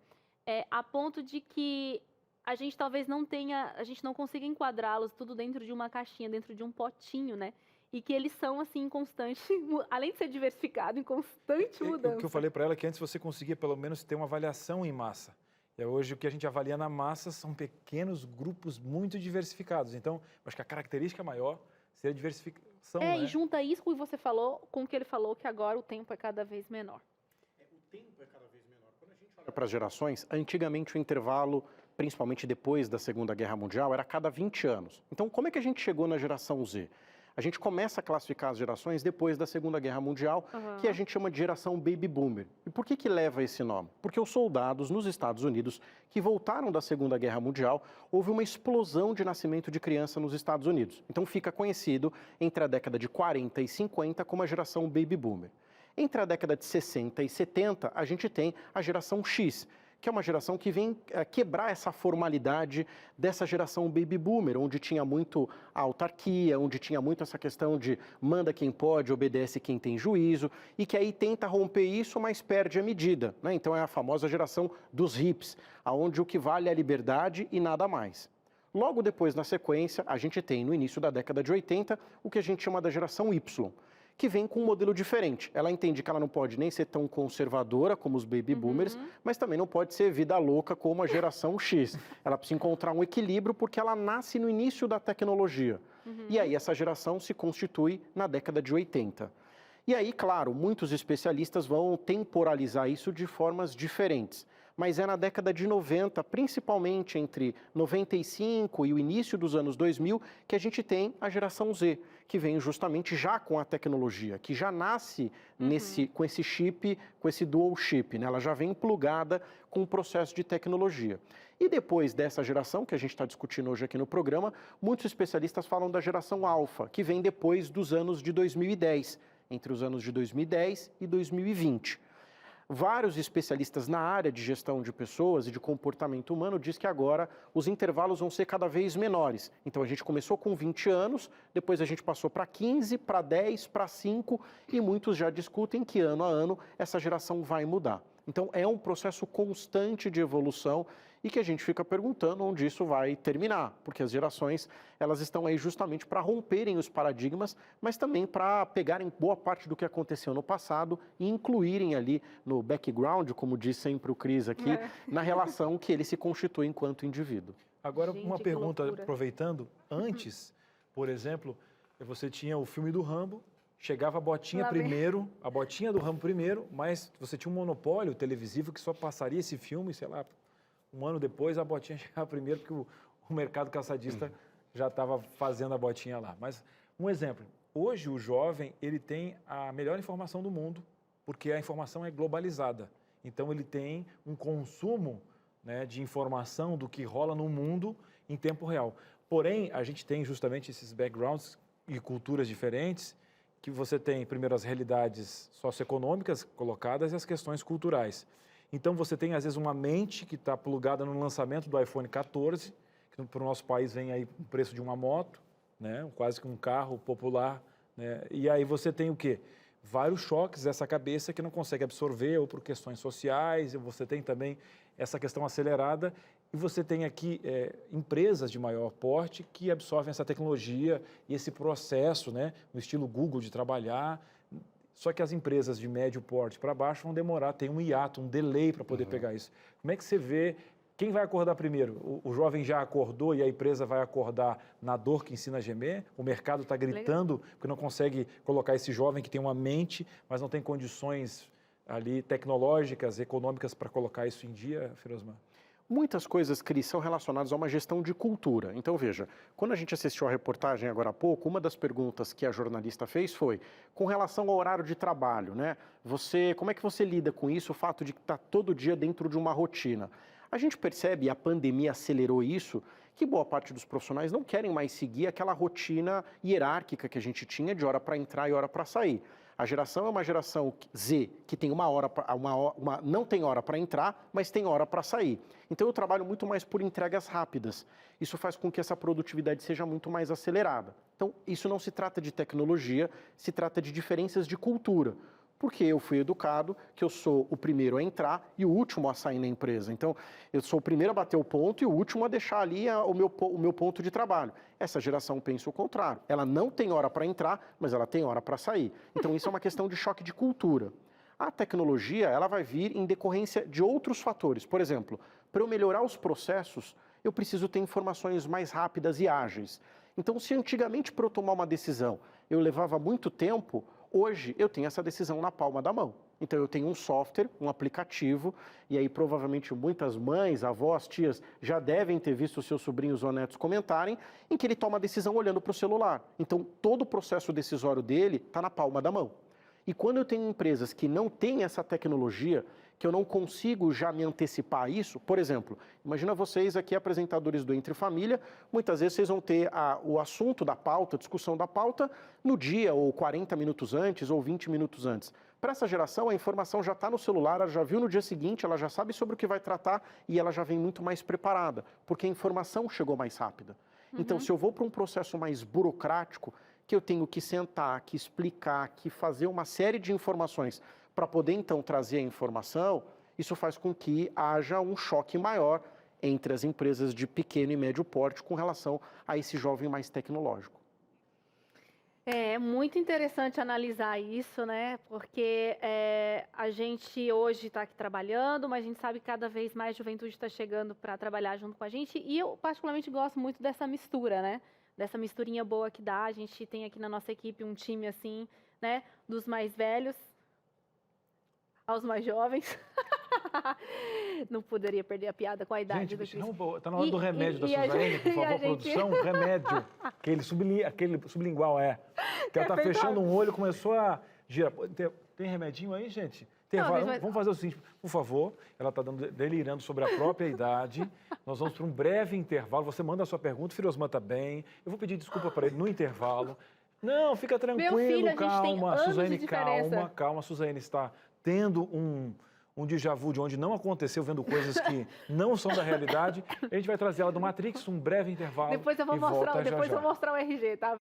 a ponto de que a gente talvez a gente não consiga enquadrá-los tudo dentro de uma caixinha, dentro de um potinho, né? E que eles são, assim, em constante, além de ser diversificado, em constante mudança. O que eu falei para ela é que antes você conseguia pelo menos ter uma avaliação em massa. E hoje o que a gente avalia na massa são pequenos grupos muito diversificados. Então, acho que a característica maior seria a diversificação, né? E junta isso com o que você falou, com o que ele falou, que agora o tempo é cada vez menor. O tempo é cada vez menor. Quando a gente olha para as gerações, antigamente o intervalo, principalmente depois da Segunda Guerra Mundial, era a cada 20 anos. Então, como é que a gente chegou na geração Z? A gente começa a classificar as gerações depois da Segunda Guerra Mundial, que a gente chama de geração Baby Boomer. E por que leva esse nome? Porque os soldados nos Estados Unidos que voltaram da Segunda Guerra Mundial, houve uma explosão de nascimento de criança nos Estados Unidos. Então fica conhecido entre a década de 40 e 50 como a geração Baby Boomer. Entre a década de 60 e 70, a gente tem a geração X, que é uma geração que vem quebrar essa formalidade dessa geração baby boomer, onde tinha muito a autarquia, onde tinha muito essa questão de manda quem pode, obedece quem tem juízo, e que aí tenta romper isso, mas perde a medida, né? Então é a famosa geração dos hips, onde o que vale é a liberdade e nada mais. Logo depois, na sequência, a gente tem, no início da década de 80, o que a gente chama da geração Y, que vem com um modelo diferente. Ela entende que ela não pode nem ser tão conservadora como os baby boomers, mas também não pode ser vida louca como a geração X. Ela precisa encontrar um equilíbrio porque ela nasce no início da tecnologia. E aí essa geração se constitui na década de 80. E aí, claro, muitos especialistas vão temporalizar isso de formas diferentes. Mas é na década de 90, principalmente entre 95 e o início dos anos 2000, que a gente tem a geração Z, que vem justamente já com a tecnologia, que já nasce com esse chip, com esse dual chip, né? Ela já vem plugada com o processo de tecnologia. E depois dessa geração, que a gente está discutindo hoje aqui no programa, muitos especialistas falam da geração alfa, que vem depois dos anos de 2010, entre os anos de 2010 e 2020. Vários especialistas na área de gestão de pessoas e de comportamento humano dizem que agora os intervalos vão ser cada vez menores. Então a gente começou com 20 anos, depois a gente passou para 15, para 10, para 5 e muitos já discutem que ano a ano essa geração vai mudar. Então é um processo constante de evolução e que a gente fica perguntando onde isso vai terminar, porque as gerações elas estão aí justamente para romperem os paradigmas, mas também para pegarem boa parte do que aconteceu no passado e incluírem ali no background, como diz sempre o Cris aqui, na relação que ele se constitui enquanto indivíduo. Agora, uma pergunta, aproveitando, antes, por exemplo, você tinha o filme do Rambo, chegava a botinha primeiro, a botinha do Rambo primeiro, mas você tinha um monopólio televisivo que só passaria esse filme, sei lá, um ano depois a botinha chegava primeiro, porque o mercado caçadista já estava fazendo a botinha lá. Mas um exemplo, hoje o jovem ele tem a melhor informação do mundo, porque a informação é globalizada. Então ele tem um consumo, né, de informação do que rola no mundo em tempo real. Porém, a gente tem justamente esses backgrounds e culturas diferentes, que você tem primeiro as realidades socioeconômicas colocadas e as questões culturais. Então você tem às vezes uma mente que está plugada no lançamento do iPhone 14, que para o nosso país vem aí o preço de uma moto, né, quase que um carro popular, né, e aí você tem o quê? Vários choques dessa cabeça que não consegue absorver, ou por questões sociais, e você tem também essa questão acelerada, e você tem aqui empresas de maior porte que absorvem essa tecnologia e esse processo, né, no estilo Google de trabalhar. Só que as empresas de médio porte para baixo vão demorar, tem um hiato, um delay para poder pegar isso. Como é que você vê, quem vai acordar primeiro? O jovem já acordou e a empresa vai acordar na dor que ensina a gemer? O mercado está gritando porque não consegue colocar esse jovem que tem uma mente, mas não tem condições ali tecnológicas, econômicas para colocar isso em dia, Firosman? Muitas coisas, Cris, são relacionadas a uma gestão de cultura. Então, veja, quando a gente assistiu a reportagem agora há pouco, uma das perguntas que a jornalista fez foi com relação ao horário de trabalho, né? Como é que você lida com isso, o fato de estar todo dia dentro de uma rotina? A gente percebe, e a pandemia acelerou isso, que boa parte dos profissionais não querem mais seguir aquela rotina hierárquica que a gente tinha de hora para entrar e hora para sair. A geração é uma geração Z, que tem não tem hora para entrar, mas tem hora para sair. Então eu trabalho muito mais por entregas rápidas. Isso faz com que essa produtividade seja muito mais acelerada. Então isso não se trata de tecnologia, se trata de diferenças de cultura. Porque eu fui educado que eu sou o primeiro a entrar e o último a sair na empresa. Então, eu sou o primeiro a bater o ponto e o último a deixar ali o meu ponto de trabalho. Essa geração pensa o contrário. Ela não tem hora para entrar, mas ela tem hora para sair. Então, isso é uma questão de choque de cultura. A tecnologia, ela vai vir em decorrência de outros fatores. Por exemplo, para eu melhorar os processos, eu preciso ter informações mais rápidas e ágeis. Então, se antigamente para eu tomar uma decisão eu levava muito tempo, hoje eu tenho essa decisão na palma da mão. Então eu tenho um software, um aplicativo, e aí provavelmente muitas mães, avós, tias já devem ter visto os seus sobrinhos ou netos comentarem, em que ele toma a decisão olhando para o celular. Então todo o processo decisório dele está na palma da mão. E quando eu tenho empresas que não têm essa tecnologia, que eu não consigo já me antecipar a isso, por exemplo, imagina vocês aqui, apresentadores do Entre Família, muitas vezes vocês vão ter o assunto da pauta, a discussão da pauta, no dia, ou 40 minutos antes, ou 20 minutos antes. Para essa geração, a informação já está no celular, ela já viu no dia seguinte, ela já sabe sobre o que vai tratar e ela já vem muito mais preparada, porque a informação chegou mais rápida. Então, se eu vou para um processo mais burocrático, que eu tenho que sentar, que explicar, que fazer uma série de informações para poder, então, trazer a informação, isso faz com que haja um choque maior entre as empresas de pequeno e médio porte com relação a esse jovem mais tecnológico. É muito interessante analisar isso, né? Porque a gente hoje está aqui trabalhando, mas a gente sabe que cada vez mais juventude está chegando para trabalhar junto com a gente. E eu, particularmente, gosto muito dessa mistura, né? Dessa misturinha boa que dá. A gente tem aqui na nossa equipe um time, assim, né? Dos mais velhos aos mais jovens. Não poderia perder a piada com a idade do Cris. Está na hora do remédio da Suzane, por favor, produção, remédio. Aquele sublingual, que ela está fechando um olho, começou a girar. Tem remedinho aí, gente? Vamos fazer o seguinte, por favor, ela está delirando sobre a própria idade. Nós vamos para um breve intervalo. Você manda a sua pergunta, o Firosman está bem. Eu vou pedir desculpa para ele no intervalo. Não, fica tranquilo, meu filho, calma. Suzane, calma. Suzane está tendo um déjà vu de onde não aconteceu, vendo coisas que não são da realidade. A gente vai trazer ela do Matrix, um breve intervalo. Depois eu vou mostrar o RG, tá?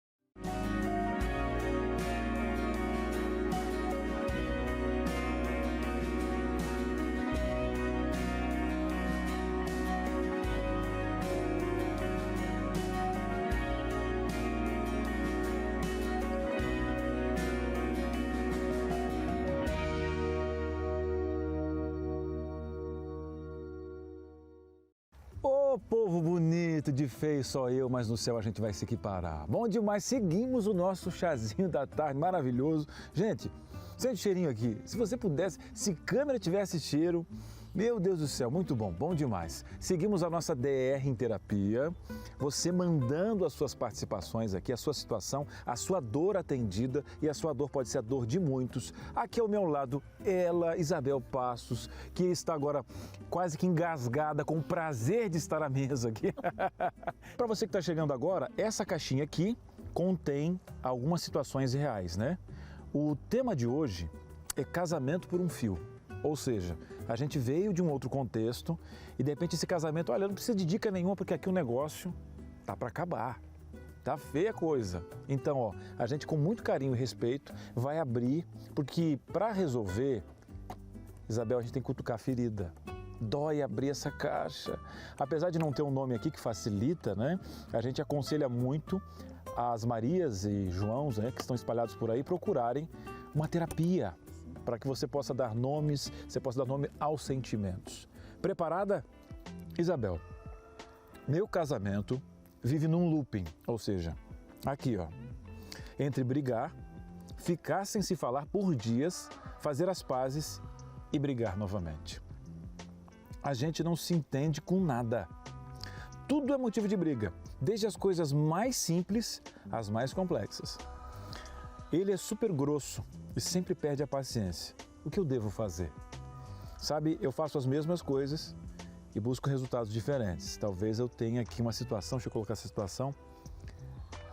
Ô, povo bonito, de feio só eu, mas no céu a gente vai se equiparar. Bom demais, seguimos o nosso chazinho da tarde, maravilhoso. Gente, sente o cheirinho aqui. Se você pudesse, se câmera tivesse cheiro, meu Deus do céu, muito bom, bom demais. Seguimos a nossa DR em terapia, você mandando as suas participações aqui, a sua situação, a sua dor atendida, e a sua dor pode ser a dor de muitos. Aqui ao meu lado, ela, Isabel Passos, que está agora quase que engasgada, com o prazer de estar à mesa aqui. Para você que está chegando agora, essa caixinha aqui contém algumas situações reais, né? O tema de hoje é casamento por um fio. Ou seja, a gente veio de um outro contexto e de repente esse casamento, olha, não precisa de dica nenhuma porque aqui o negócio tá para acabar, tá feia a coisa. Então, ó, a gente com muito carinho e respeito vai abrir, porque para resolver, Isabel, a gente tem que cutucar a ferida. Dói abrir essa caixa. Apesar de não ter um nome aqui que facilita, né? A gente aconselha muito as Marias e Joãos, né, que estão espalhados por aí, procurarem uma terapia, para que você possa dar nomes, você possa dar nome aos sentimentos. Preparada? Isabel, meu casamento vive num looping, ou seja, aqui ó, entre brigar, ficar sem se falar por dias, fazer as pazes e brigar novamente. a gente não se entende com nada. Tudo é motivo de briga, desde as coisas mais simples às mais complexas. Ele é super grosso e sempre perde a paciência. O que eu devo fazer? Sabe, eu faço as mesmas coisas e busco resultados diferentes. Talvez eu tenha aqui uma situação, deixa eu colocar essa situação,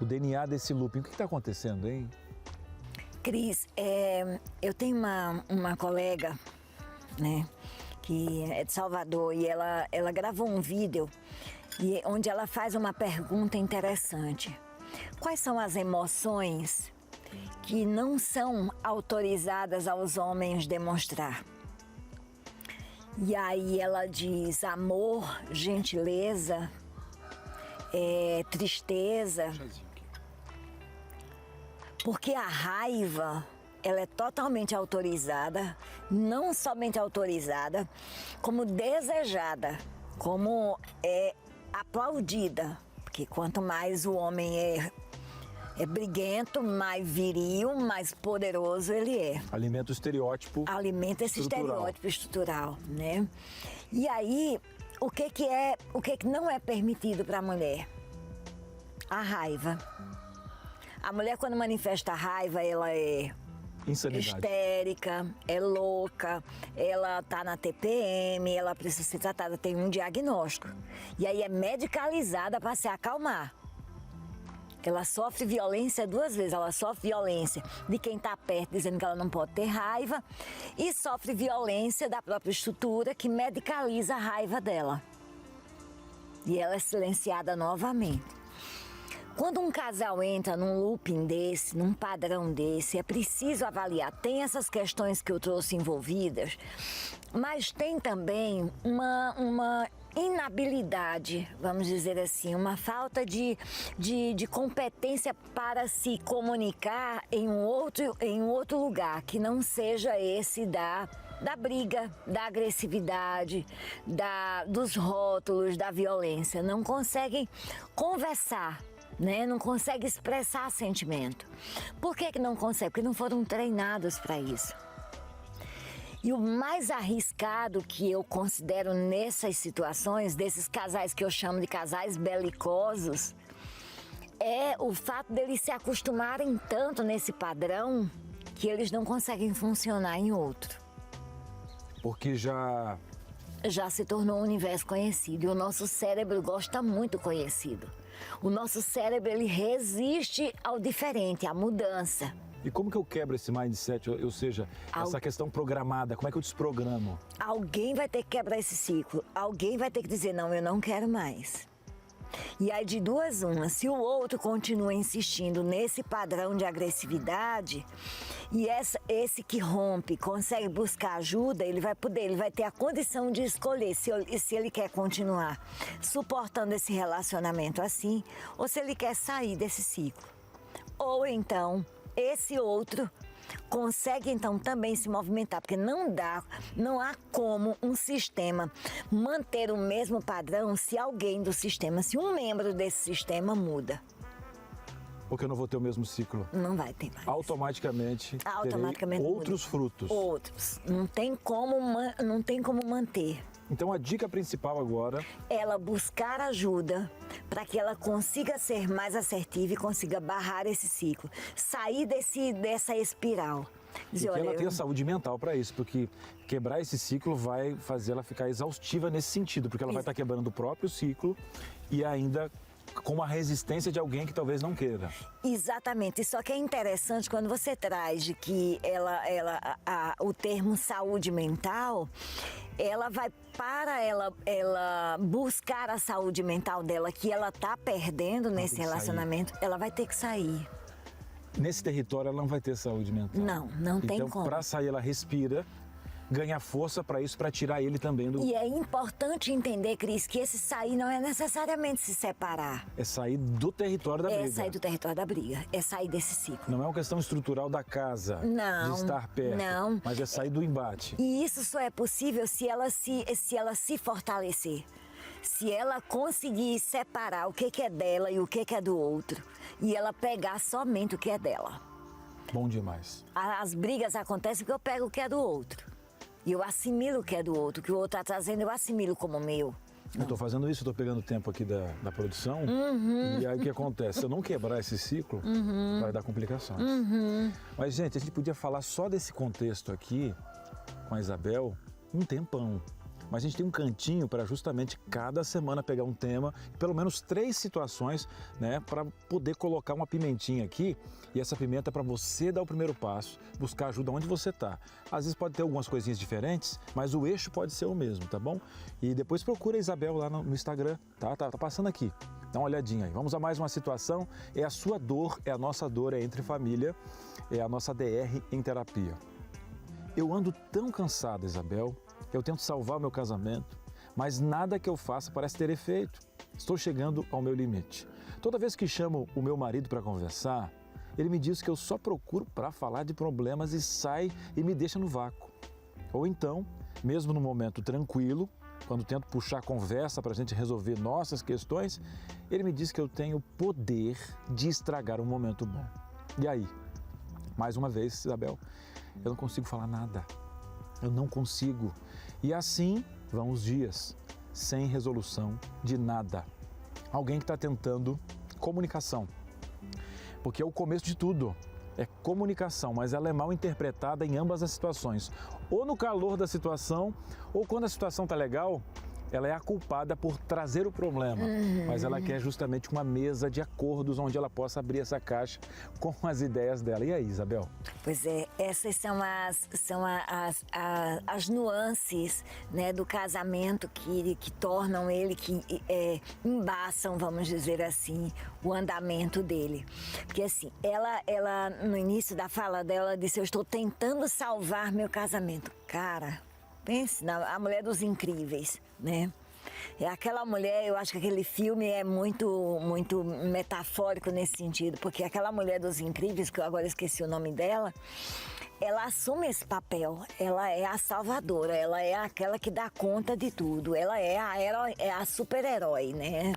o DNA desse looping. O que está acontecendo, hein? Cris, eu tenho uma colega, né, que é de Salvador, e ela gravou um vídeo onde ela faz uma pergunta interessante. Quais são as emoções que não são autorizadas aos homens demonstrar? E aí ela diz amor, gentileza, tristeza. Porque a raiva, ela é totalmente autorizada, não somente autorizada, como desejada, como aplaudida. Porque quanto mais o homem é briguento, mais viril, mais poderoso ele é. Alimenta o estereótipo. Alimenta esse estereótipo estrutural, né? E aí, o que não é permitido para a mulher? A raiva. A mulher, quando manifesta a raiva, ela é insanidade, histérica, é louca, ela tá na TPM, ela precisa ser tratada, tem um diagnóstico. E aí é medicalizada para se acalmar. Ela sofre violência 2 vezes. Ela sofre violência de quem está perto, dizendo que ela não pode ter raiva, e sofre violência da própria estrutura que medicaliza a raiva dela. E ela é silenciada novamente. Quando um casal entra num looping desse, num padrão desse, é preciso avaliar. Tem essas questões que eu trouxe envolvidas, mas tem também uma inabilidade, vamos dizer assim, uma falta de competência para se comunicar em um outro lugar, que não seja esse da briga, da agressividade, dos rótulos, da violência. Não conseguem conversar, né? Não consegue expressar sentimento. Por que não consegue? Porque não foram treinados para isso. E o mais arriscado que eu considero nessas situações, desses casais que eu chamo de casais belicosos, é o fato deles se acostumarem tanto nesse padrão que eles não conseguem funcionar em outro. Porque já se tornou um universo conhecido, e o nosso cérebro gosta muito do conhecido. O nosso cérebro, ele resiste ao diferente, à mudança. E como que eu quebro esse mindset, ou seja, essa questão programada, como é que eu desprogramo? Alguém vai ter que quebrar esse ciclo, alguém vai ter que dizer, não, eu não quero mais. E aí de 2 uma, se o outro continua insistindo nesse padrão de agressividade, e esse que rompe consegue buscar ajuda, ele vai ter a condição de escolher se ele quer continuar suportando esse relacionamento assim, ou se ele quer sair desse ciclo. Ou então, esse outro consegue então também se movimentar, porque não há como um sistema manter o mesmo padrão se alguém do sistema, se um membro desse sistema muda. Porque eu não vou ter o mesmo ciclo. Não vai ter mais. Automaticamente terei outros frutos. Outros. Não tem como manter. Então a dica principal agora... ela buscar ajuda para que ela consiga ser mais assertiva e consiga barrar esse ciclo. Sair dessa espiral. Dizer, e que ela tenha saúde mental para isso, porque quebrar esse ciclo vai fazer ela ficar exaustiva nesse sentido, porque ela vai estar quebrando o próprio ciclo e ainda com uma resistência de alguém que talvez não queira. Exatamente. Só que é interessante quando você traz de que o termo saúde mental, ela vai para ela buscar a saúde mental dela, que ela está perdendo nesse relacionamento, ela vai ter que sair. Nesse território ela não vai ter saúde mental. Não tem como. Então, para sair, ela respira, ganha força para isso, para tirar ele também do... E é importante entender, Cris, que esse sair não é necessariamente se separar. É sair do território da briga. É sair do território da briga, é sair desse ciclo. Não é uma questão estrutural da casa, não, de estar perto, não. Mas é sair do embate. E isso só é possível se ela se fortalecer. Se ela conseguir separar o que é dela e o que é do outro, e ela pegar somente o que é dela. Bom demais. As brigas acontecem porque eu pego o que é do outro. E eu assimilo o que é do outro, o que o outro está trazendo, eu assimilo como meu. Eu estou fazendo isso, estou pegando tempo aqui da produção. E aí o que acontece? Se eu não quebrar esse ciclo, vai dar complicações. Mas, gente, a gente podia falar só desse contexto aqui com a Isabel um tempão. Mas a gente tem um cantinho para justamente cada semana pegar um tema, pelo menos 3 situações, né, para poder colocar uma pimentinha aqui. E essa pimenta é para você dar o primeiro passo, buscar ajuda onde você está. Às vezes pode ter algumas coisinhas diferentes, mas o eixo pode ser o mesmo, tá bom? E depois procura a Isabel lá no Instagram, tá passando aqui. Dá uma olhadinha aí. Vamos a mais uma situação. É a sua dor, é a nossa dor, é entre família, é a nossa DR em terapia. Eu ando tão cansada, Isabel. Eu tento salvar o meu casamento, mas nada que eu faça parece ter efeito. Estou chegando ao meu limite. Toda vez que chamo o meu marido para conversar, ele me diz que eu só procuro para falar de problemas e sai e me deixa no vácuo. Ou então, mesmo no momento tranquilo, quando tento puxar conversa para a gente resolver nossas questões, ele me diz que eu tenho o poder de estragar um momento bom. E aí? Mais uma vez, Isabel, eu não consigo falar nada. Eu não consigo. E assim vão os dias, sem resolução de nada. Alguém que está tentando comunicação. Porque é o começo de tudo. É comunicação, mas ela é mal interpretada em ambas as situações. Ou no calor da situação, ou quando a situação está legal, ela é a culpada por trazer o problema. Mas ela quer justamente uma mesa de acordos onde ela possa abrir essa caixa com as ideias dela. E aí, Isabel? Pois é, essas são as nuances, né, do casamento que tornam ele, que embaçam, vamos dizer assim, o andamento dele. Porque assim, ela no início da fala dela disse: eu estou tentando salvar meu casamento. Cara, pense na Mulher dos Incríveis, né? É aquela mulher, eu acho que aquele filme é muito metafórico nesse sentido, porque aquela Mulher dos Incríveis, que eu agora esqueci o nome dela, ela assume esse papel, ela é a salvadora, ela é aquela que dá conta de tudo, ela é a super-herói, né?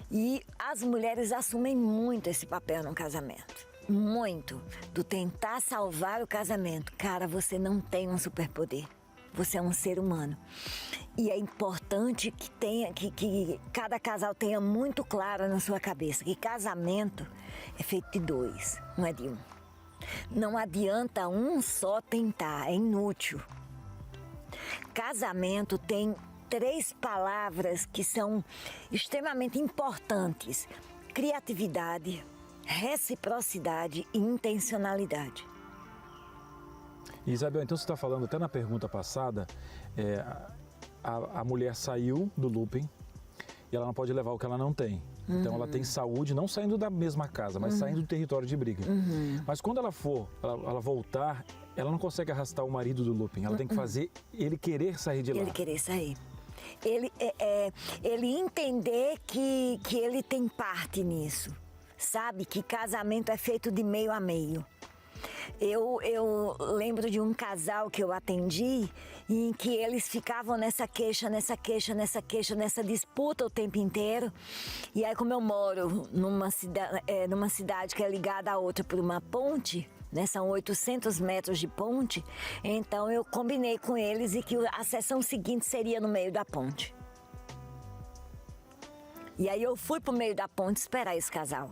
E as mulheres assumem muito esse papel no casamento. Muito. Do tentar salvar o casamento. Cara, você não tem um superpoder. Você é um ser humano. E é importante que cada casal tenha muito claro na sua cabeça que casamento é feito de 2, não é de 1. Não adianta um só tentar, é inútil. Casamento tem 3 palavras que são extremamente importantes: criatividade, reciprocidade e intencionalidade. Isabel, então você está falando, até na pergunta passada, a mulher saiu do looping e ela não pode levar o que ela não tem. Então ela tem saúde, não saindo da mesma casa, mas saindo do território de briga. Mas quando ela voltar, ela não consegue arrastar o marido do looping. Ela tem que fazer ele querer sair de lá. Ele querer sair. Ele entender que ele tem parte nisso. Sabe que casamento é feito de meio a meio. Eu lembro de um casal que eu atendi em que eles ficavam nessa disputa o tempo inteiro. E aí, como eu moro numa cidade que é ligada à outra por uma ponte, né, são 800 metros de ponte, então eu combinei com eles e que a sessão seguinte seria no meio da ponte. E aí eu fui pro meio da ponte esperar esse casal.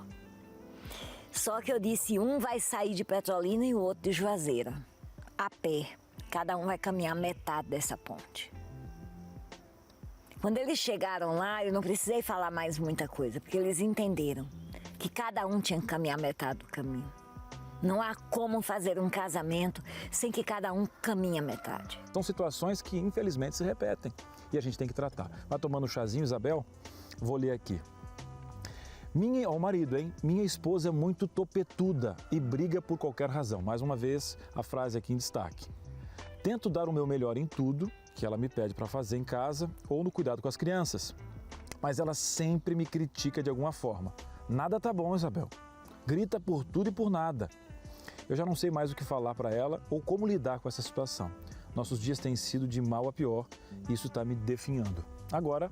Só que eu disse, um vai sair de Petrolina e o outro de Juazeiro, a pé. Cada um vai caminhar metade dessa ponte. Quando eles chegaram lá, eu não precisei falar mais muita coisa, porque eles entenderam que cada um tinha que caminhar metade do caminho. Não há como fazer um casamento sem que cada um caminhe a metade. São situações que, infelizmente, se repetem e a gente tem que tratar. Vai tomando um chazinho, Isabel? Vou ler aqui. O marido, hein? Minha esposa é muito topetuda e briga por qualquer razão. Mais uma vez, a frase aqui em destaque. Tento dar o meu melhor em tudo que ela me pede para fazer em casa ou no cuidado com as crianças. Mas ela sempre me critica de alguma forma. Nada tá bom, Isabel. Grita por tudo e por nada. Eu já não sei mais o que falar para ela ou como lidar com essa situação. Nossos dias têm sido de mal a pior e isso está me definhando. Agora,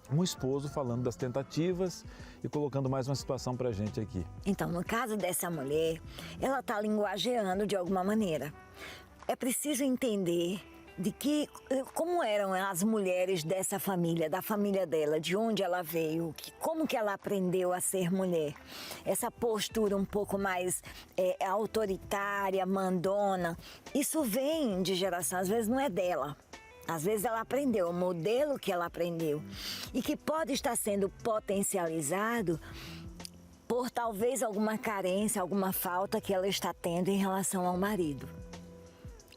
um esposo falando das tentativas e colocando mais uma situação pra gente aqui. Então, no caso dessa mulher, ela tá linguajeando de alguma maneira. É preciso entender de que como eram as mulheres dessa família, da família dela, de onde ela veio, como que ela aprendeu a ser mulher. Essa postura um pouco mais autoritária, mandona, isso vem de geração, às vezes não é dela. Às vezes ela aprendeu, o modelo que ela aprendeu e que pode estar sendo potencializado por talvez alguma carência, alguma falta que ela está tendo em relação ao marido.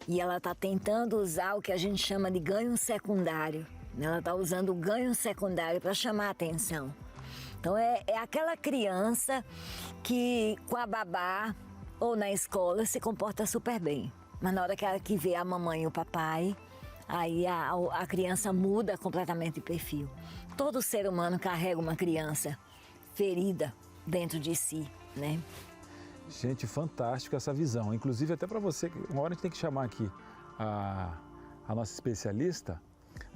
E ela está tentando usar o que a gente chama de ganho secundário. Ela está usando o ganho secundário para chamar a atenção. Então é aquela criança que com a babá ou na escola se comporta super bem. Mas na hora que vê a mamãe e o papai, aí a criança muda completamente de perfil. Todo ser humano carrega uma criança ferida dentro de si, né? Gente, fantástico essa visão. Inclusive até para você, uma hora a gente tem que chamar aqui a nossa especialista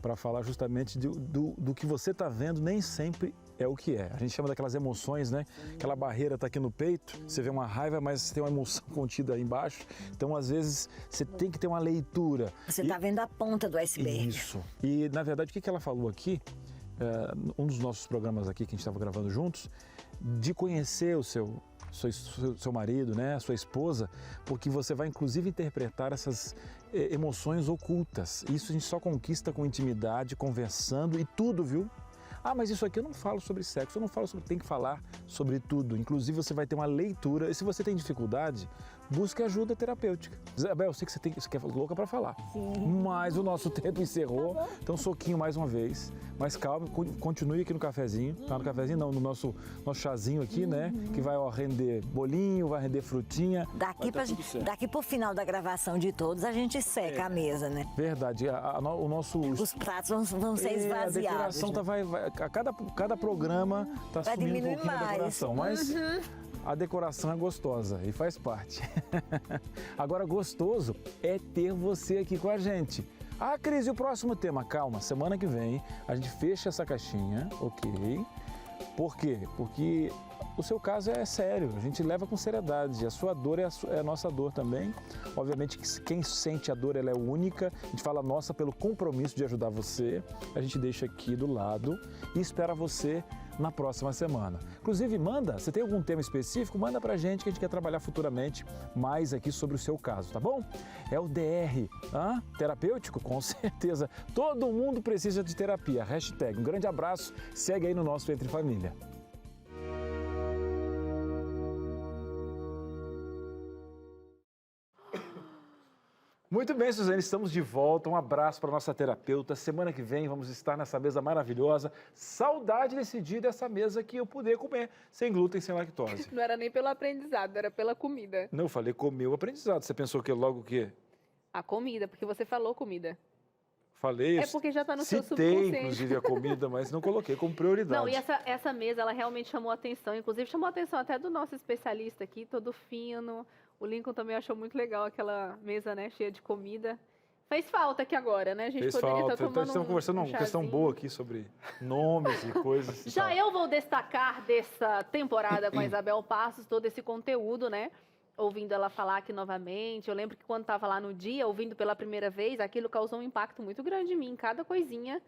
para falar justamente do que você está vendo, nem sempre é o que é. A gente chama daquelas emoções, né? Aquela barreira está aqui no peito, você vê uma raiva, mas você tem uma emoção contida aí embaixo. Então, às vezes, você tem que ter uma leitura. Você está vendo a ponta do iceberg. Isso. E, na verdade, o que ela falou aqui, um dos nossos programas aqui que a gente estava gravando juntos, de conhecer o seu marido, né, a sua esposa, porque você vai inclusive interpretar essas emoções ocultas. Isso a gente só conquista com intimidade, conversando e tudo, viu? Ah, mas isso aqui eu não falo sobre sexo, eu não falo sobre... Tem que falar sobre tudo. Inclusive você vai ter uma leitura e se você tem dificuldade, busque ajuda terapêutica. Isabel, eu sei que você quer louca para falar. Sim. Mas o nosso tempo encerrou. Tá, então soquinho mais uma vez. Mas calma, continue aqui no cafezinho. Tá no cafezinho não, no nosso chazinho aqui, né? Que vai render bolinho, vai render frutinha. Daqui pro final da gravação de todos, a gente seca a mesa, né? Verdade. O nosso... Os pratos vão ser esvaziados. A decoração né? A cada programa tá subindo um pouquinho a decoração. Mas... A decoração é gostosa e faz parte. Agora, gostoso é ter você aqui com a gente. Ah, Cris, e o próximo tema? Calma, semana que vem a gente fecha essa caixinha, ok? Por quê? Porque o seu caso é sério, a gente leva com seriedade. A sua dor é a nossa dor também. Obviamente que quem sente a dor ela é única. A gente fala nossa pelo compromisso de ajudar você. A gente deixa aqui do lado e espera você na próxima semana. Inclusive, você tem algum tema específico? Manda pra gente que a gente quer trabalhar futuramente mais aqui sobre o seu caso, tá bom? É o DR, terapêutico? Com certeza. Todo mundo precisa de terapia. Hashtag. Um grande abraço. Segue aí no nosso Entre Família. Muito bem, Suzane, estamos de volta. Um abraço para a nossa terapeuta. Semana que vem vamos estar nessa mesa maravilhosa. Saudade desse dia dessa mesa que eu puder comer sem glúten, sem lactose. Não era nem pelo aprendizado, era pela comida. Não, eu falei comer o aprendizado. Você pensou que logo o quê? A comida, porque você falou comida. Falei isso. É porque já está no seu subconsciente. subconsciente. Inclusive, a comida, mas não coloquei como prioridade. Não, e essa mesa, ela realmente chamou a atenção. Inclusive, chamou a atenção até do nosso especialista aqui, todo fino. O Lincoln também achou muito legal aquela mesa, né, cheia de comida. Fez falta aqui agora, né? A gente Fez poderia falta. estar tomando Estamos conversando uma questão boa aqui sobre nomes e coisas. Já eu vou destacar dessa temporada com a Isabel Passos todo esse conteúdo, né? Ouvindo ela falar aqui novamente. Eu lembro que quando estava lá no dia, ouvindo pela primeira vez, aquilo causou um impacto muito grande em mim. Cada coisinha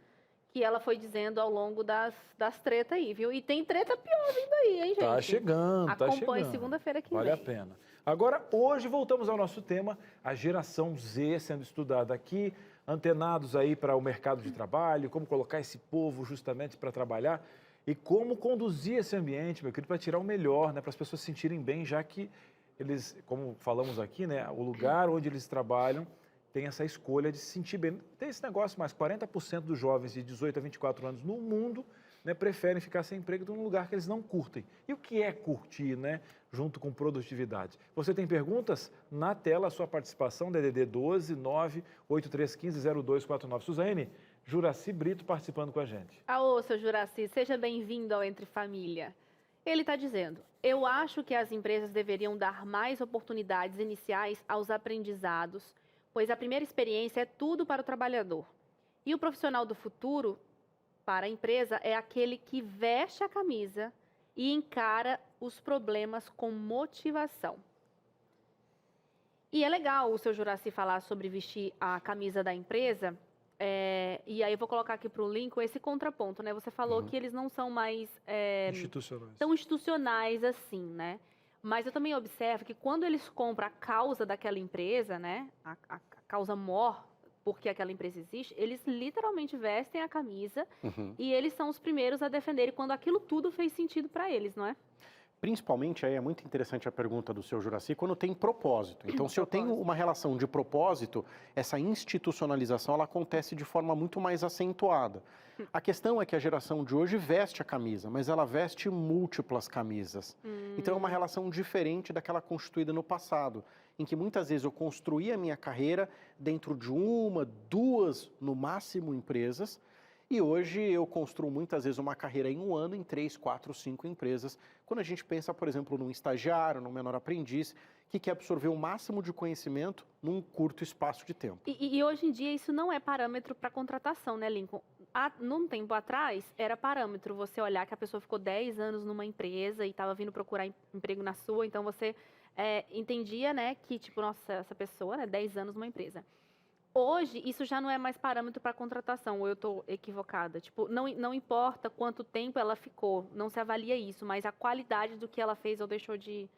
que ela foi dizendo ao longo das tretas aí, viu? E tem treta pior vindo aí, hein, gente? Tá chegando, tá chegando. Acompanhe segunda-feira que vem. Vale a pena. Agora, hoje, voltamos ao nosso tema, a geração Z sendo estudada aqui, antenados aí para o mercado de trabalho, como colocar esse povo justamente para trabalhar e como conduzir esse ambiente, meu querido, para tirar o melhor, né? Para as pessoas se sentirem bem, já que eles, como falamos aqui, né? O lugar onde eles trabalham tem essa escolha de se sentir bem. Tem esse negócio, mas 40% dos jovens de 18 a 24 anos no mundo, né, preferem ficar sem emprego num lugar que eles não curtem. E o que é curtir, né, junto com produtividade? Você tem perguntas? Na tela, a sua participação, DDD 12 98315 0249. Suzane, Juraci Brito participando com a gente. Alô, seu Juraci, seja bem-vindo ao Entre Família. Ele está dizendo, eu acho que as empresas deveriam dar mais oportunidades iniciais aos aprendizados, pois a primeira experiência é tudo para o trabalhador. E o profissional do futuro, para a empresa, é aquele que veste a camisa e encara os problemas com motivação. E é legal o seu Juracy falar sobre vestir a camisa da empresa. E aí eu vou colocar aqui para o link esse contraponto, né? Você falou que eles não são mais tão institucionais assim, né? Mas eu também observo que quando eles compram a causa daquela empresa, né? A causa mor, porque aquela empresa existe, eles literalmente vestem a camisa e eles são os primeiros a defenderem quando aquilo tudo fez sentido para eles, não é? Principalmente, aí é muito interessante a pergunta do seu Juracy, quando tem propósito. Então, se eu tenho uma relação de propósito, essa institucionalização ela acontece de forma muito mais acentuada. A questão é que a geração de hoje veste a camisa, mas ela veste múltiplas camisas. Então, é uma relação diferente daquela constituída no passado, em que muitas vezes eu construí a minha carreira dentro de uma, duas, no máximo, empresas, e hoje eu construo muitas vezes uma carreira em um ano, em 3, 4, 5 empresas. Quando a gente pensa, por exemplo, num estagiário, num menor aprendiz, que quer absorver o máximo de conhecimento num curto espaço de tempo. E hoje em dia isso não é parâmetro para contratação, né, Lincoln? Num tempo atrás, era parâmetro você olhar que a pessoa ficou 10 anos numa empresa e estava vindo procurar emprego na sua, então você entendia, né, que, tipo, nossa, essa pessoa, né, 10 anos numa empresa. Hoje, isso já não é mais parâmetro para contratação, ou eu estou equivocada? Tipo, não importa quanto tempo ela ficou, não se avalia isso, mas a qualidade do que ela fez ou deixou de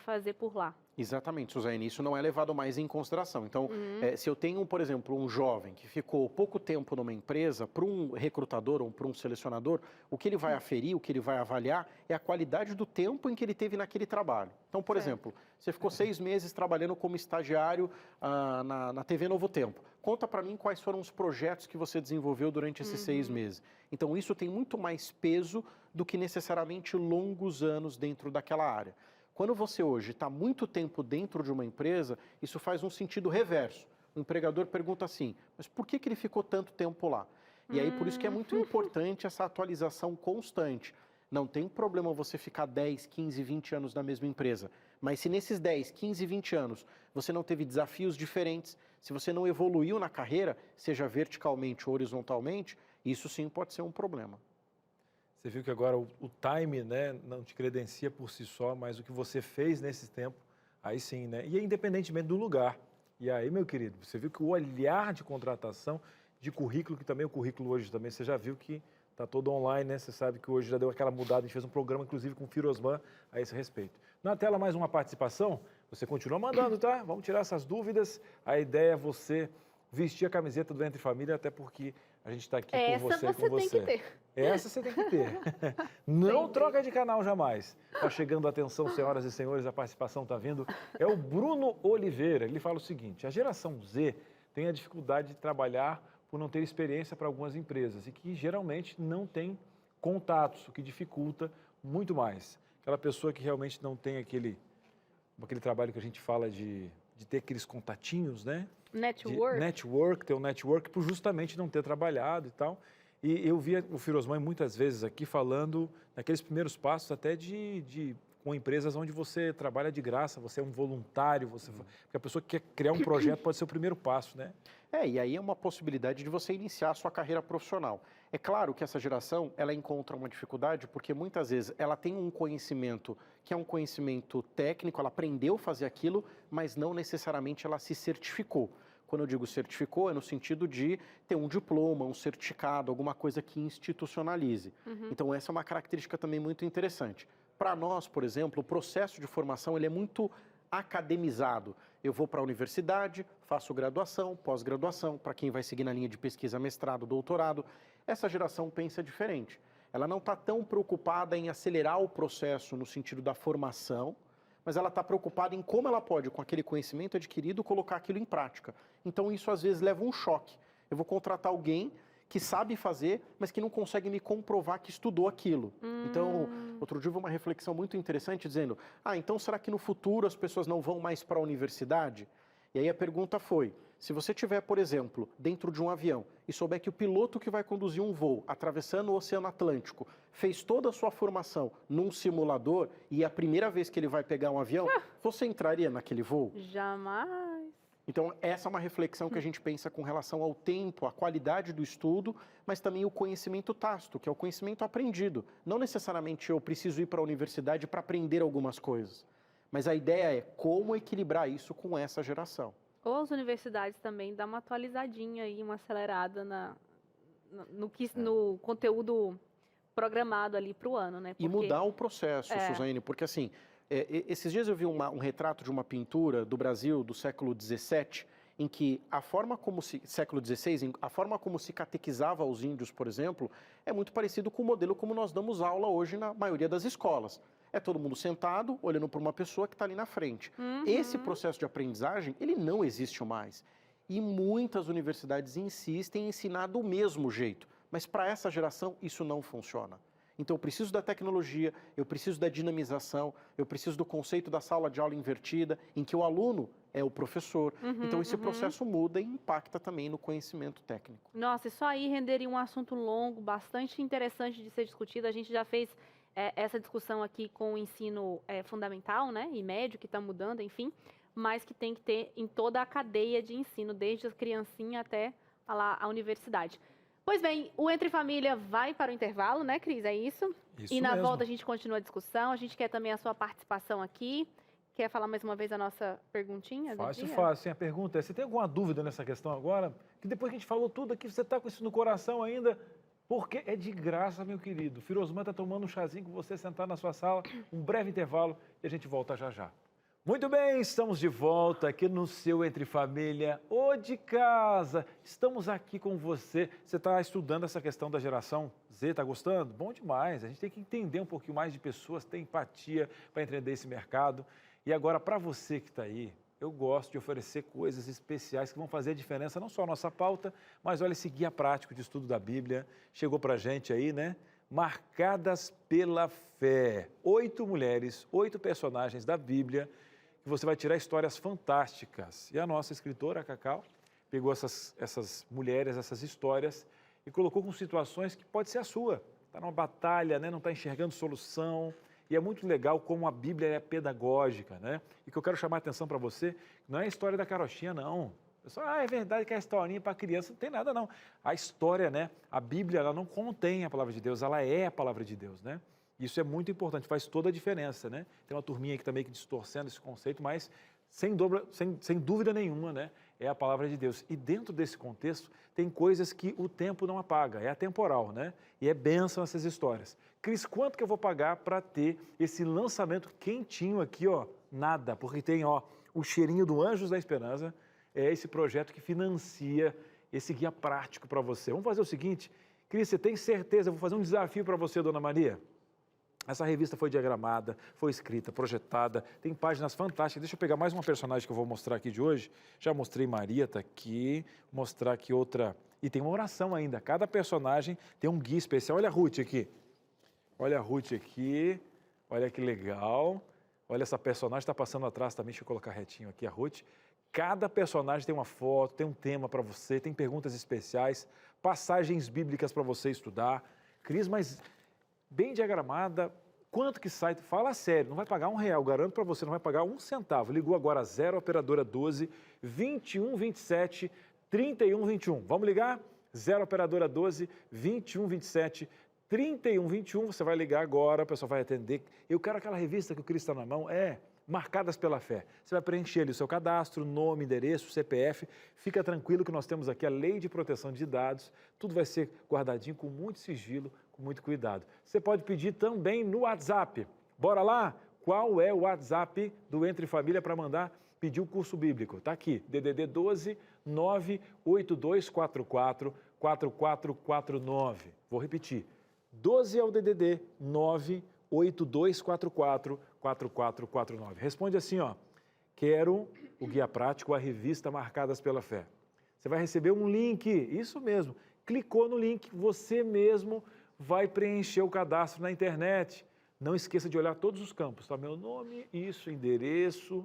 fazer por lá. Exatamente, Suzane, isso não é levado mais em consideração. Então, se eu tenho, por exemplo, um jovem que ficou pouco tempo numa empresa, para um recrutador ou para um selecionador, o que ele vai aferir, o que ele vai avaliar é a qualidade do tempo em que ele teve naquele trabalho. Então, por exemplo, você ficou 6 meses trabalhando como estagiário na TV Novo Tempo. Conta para mim quais foram os projetos que você desenvolveu durante esses 6 meses. Então, isso tem muito mais peso do que necessariamente longos anos dentro daquela área. Quando você hoje está muito tempo dentro de uma empresa, isso faz um sentido reverso. O empregador pergunta assim, mas por que ele ficou tanto tempo lá? E aí, por isso que é muito importante essa atualização constante. Não tem problema você ficar 10, 15, 20 anos na mesma empresa, mas se nesses 10, 15, 20 anos você não teve desafios diferentes, se você não evoluiu na carreira, seja verticalmente ou horizontalmente, isso sim pode ser um problema. Você viu que agora o time, né, não te credencia por si só, mas o que você fez nesse tempo, aí sim, né? E é independentemente do lugar. E aí, meu querido, você viu que o olhar de contratação, de currículo, que também o currículo hoje também, você já viu que está todo online, né? Você sabe que hoje já deu aquela mudada, a gente fez um programa, inclusive, com o Firosman a esse respeito. Na tela, mais uma participação, você continua mandando, tá? Vamos tirar essas dúvidas. A ideia é você vestir a camiseta do Entre Família, até porque a gente está aqui com você e com você. Essa você tem que ter. Essa você tem que ter. Não troca de canal jamais. Está chegando a atenção, senhoras e senhores, a participação está vindo. É o Bruno Oliveira. Ele fala o seguinte, a geração Z tem a dificuldade de trabalhar por não ter experiência para algumas empresas e que geralmente não tem contatos, o que dificulta muito mais. Aquela pessoa que realmente não tem aquele trabalho que a gente fala de ter aqueles contatinhos, né? Ter um network por justamente não ter trabalhado e tal. E eu via o Firosman muitas vezes aqui falando naqueles primeiros passos até com empresas onde você trabalha de graça, você é um voluntário, porque a pessoa que quer criar um projeto pode ser o primeiro passo, né? E aí é uma possibilidade de você iniciar a sua carreira profissional. É claro que essa geração, ela encontra uma dificuldade porque muitas vezes ela tem um conhecimento que é um conhecimento técnico, ela aprendeu a fazer aquilo, mas não necessariamente ela se certificou. Quando eu digo certificou, é no sentido de ter um diploma, um certificado, alguma coisa que institucionalize. Então, essa é uma característica também muito interessante. Para nós, por exemplo, o processo de formação ele é muito academizado. Eu vou para a universidade, faço graduação, pós-graduação, para quem vai seguir na linha de pesquisa, mestrado, doutorado. Essa geração pensa diferente. Ela não está tão preocupada em acelerar o processo no sentido da formação, mas ela está preocupada em como ela pode, com aquele conhecimento adquirido, colocar aquilo em prática. Então, isso às vezes leva um choque. Eu vou contratar alguém que sabe fazer, mas que não consegue me comprovar que estudou aquilo. Então, outro dia eu vi uma reflexão muito interessante dizendo, então será que no futuro as pessoas não vão mais para a universidade? E aí a pergunta foi, se você estiver, por exemplo, dentro de um avião e souber que o piloto que vai conduzir um voo atravessando o Oceano Atlântico fez toda a sua formação num simulador e é a primeira vez que ele vai pegar um avião, você entraria naquele voo? Jamais. Então, essa é uma reflexão que a gente pensa com relação ao tempo, à qualidade do estudo, mas também o conhecimento tácito, que é o conhecimento aprendido. Não necessariamente eu preciso ir para a universidade para aprender algumas coisas, Mas a ideia é como equilibrar isso com essa geração. Ou as universidades também dão uma atualizadinha aí, uma acelerada no conteúdo programado ali para o ano, né? E mudar o processo, Suzane, porque assim, esses dias eu vi um retrato de uma pintura do Brasil do século XVII, em que a forma como século XVI, a forma como se catequizava os índios, por exemplo, é muito parecido com o modelo como nós damos aula hoje na maioria das escolas. É todo mundo sentado, olhando para uma pessoa que está ali na frente. Esse processo de aprendizagem, ele não existe mais. E muitas universidades insistem em ensinar do mesmo jeito. Mas para essa geração, isso não funciona. Então, eu preciso da tecnologia, eu preciso da dinamização, eu preciso do conceito da sala de aula invertida, em que o aluno é o professor. Então, esse processo muda e impacta também no conhecimento técnico. Nossa, isso aí renderia um assunto longo, bastante interessante de ser discutido. A gente já fez essa discussão aqui com o ensino fundamental, né, e médio, que está mudando, enfim, mas que tem que ter em toda a cadeia de ensino, desde a criancinha até a universidade. Pois bem, o Entre Família vai para o intervalo, né, Cris? É isso? Isso e na mesmo. volta a gente continua a discussão, a gente quer também a sua participação aqui. Quer falar mais uma vez a nossa perguntinha do dia? Fácil. A pergunta é, você tem alguma dúvida nessa questão agora? Que depois que a gente falou tudo aqui, você está com isso no coração ainda? Porque é de graça, meu querido. Firosman está tomando um chazinho com você, sentado na sua sala, um breve intervalo e a gente volta já já. Muito bem, estamos de volta aqui no seu Entre Família ou de casa. Estamos aqui com você. Você está estudando essa questão da geração Z, está gostando? Bom demais. A gente tem que entender um pouquinho mais de pessoas, ter empatia para entender esse mercado. E agora, para você que está aí, eu gosto de oferecer coisas especiais que vão fazer a diferença, não só a nossa pauta, mas olha esse guia prático de estudo da Bíblia. Chegou para a gente aí, né? Marcadas pela Fé. 8 mulheres, 8 personagens da Bíblia, que você vai tirar histórias fantásticas. E a nossa escritora, a Cacau, pegou essas mulheres, essas histórias e colocou com situações que pode ser a sua. Está numa batalha, né? Não está enxergando solução. E é muito legal como a Bíblia é pedagógica, né? E que eu quero chamar a atenção para você, não é a história da carochinha, não. Pessoal, é verdade que é a historinha para criança, não tem nada, não. A história, né? A Bíblia, ela não contém a palavra de Deus, ela é a palavra de Deus, né? Isso é muito importante, faz toda a diferença, né? Tem uma turminha aqui também que distorcendo esse conceito, mas sem dúvida nenhuma, né? É a palavra de Deus. E dentro desse contexto, tem coisas que o tempo não apaga, é atemporal, né? E é bênção essas histórias. Cris, quanto que eu vou pagar para ter esse lançamento quentinho aqui, ó? Nada, porque tem, ó, o cheirinho do Anjos da Esperança, é esse projeto que financia esse guia prático para você. Vamos fazer o seguinte, Cris, você tem certeza, eu vou fazer um desafio para você, Dona Maria? Essa revista foi diagramada, foi escrita, projetada, tem páginas fantásticas. Deixa eu pegar mais uma personagem que eu vou mostrar aqui de hoje. Já mostrei Maria, está aqui. Vou mostrar aqui outra. E tem uma oração ainda. Cada personagem tem um guia especial. Olha a Ruth aqui. Olha a Ruth aqui. Olha que legal. Olha essa personagem, está passando atrás também. Deixa eu colocar retinho aqui a Ruth. Cada personagem tem uma foto, tem um tema para você, tem perguntas especiais, passagens bíblicas para você estudar. Cris, mas bem diagramada, quanto que sai? Fala sério, não vai pagar R$1, garanto para você, não vai pagar 1 centavo. Ligou agora 0 operadora 12 21 27 31 21. Vamos ligar? 0 operadora 12 21 27 31 21. Você vai ligar agora, o pessoal vai atender. Eu quero aquela revista que o Cris está na mão, Marcadas pela Fé. Você vai preencher ali o seu cadastro, nome, endereço, CPF. Fica tranquilo que nós temos aqui a Lei de Proteção de Dados. Tudo vai ser guardadinho com muito sigilo, com muito cuidado. Você pode pedir também no WhatsApp. Bora lá? Qual é o WhatsApp do Entre Família para mandar pedir o curso bíblico? Está aqui, DDD 12 98244 4449. Vou repetir. 12 é o DDD 98244 4449. Responde assim, ó. Quero o guia prático, a revista Marcadas pela Fé. Você vai receber um link, isso mesmo. Clicou no link, você mesmo vai preencher o cadastro na internet. Não esqueça de olhar todos os campos, tá? Meu nome, isso, endereço.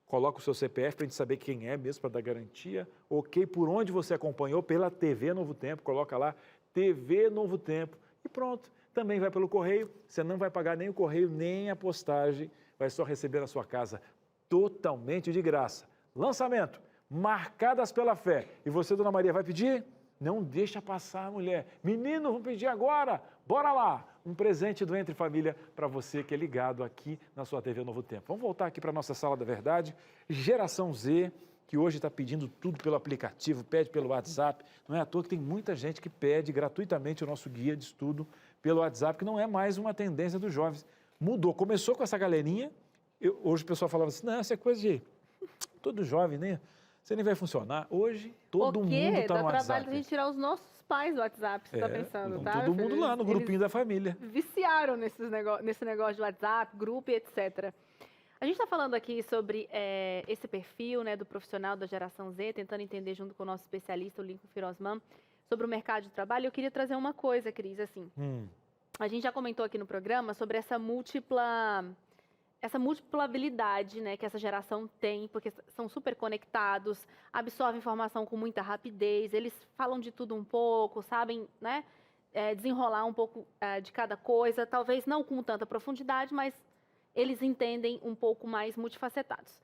Coloca o seu CPF para a gente saber quem é mesmo, para dar garantia. Ok, por onde você acompanhou, pela TV Novo Tempo, coloca lá, TV Novo Tempo e pronto. Também vai pelo correio, você não vai pagar nem o correio, nem a postagem, vai só receber na sua casa totalmente de graça. Lançamento, Marcadas pela Fé. E você, Dona Maria, vai pedir? Não deixa passar, mulher. Menino, vamos pedir agora. Bora lá. um presente do Entre Família para você que é ligado aqui na sua TV Novo Tempo. Vamos voltar aqui para a nossa Sala da Verdade. Geração Z, que hoje está pedindo tudo pelo aplicativo, pede pelo WhatsApp. Não é à toa que tem muita gente que pede gratuitamente o nosso guia de estudo pelo WhatsApp, que não é mais uma tendência dos jovens. Mudou, começou com essa galerinha, hoje o pessoal falava assim, não, isso é coisa de todo jovem, né? Você nem vai funcionar. Hoje, todo mundo está no WhatsApp. Dá trabalho a gente tirar os nossos pais do WhatsApp, você está pensando, tá? Todo mundo lá no grupinho da família. Viciaram nesse negócio de WhatsApp, grupo e etc. A gente está falando aqui sobre esse perfil, né, do profissional da geração Z, tentando entender junto com o nosso especialista, o Lincoln Firosman, sobre o mercado de trabalho. Eu queria trazer uma coisa, Cris, assim. A gente já comentou aqui no programa sobre essa múltipla habilidade, né, que essa geração tem, porque são super conectados, absorvem informação com muita rapidez, eles falam de tudo um pouco, sabem, né, desenrolar um pouco de cada coisa, talvez não com tanta profundidade, mas eles entendem um pouco mais multifacetados.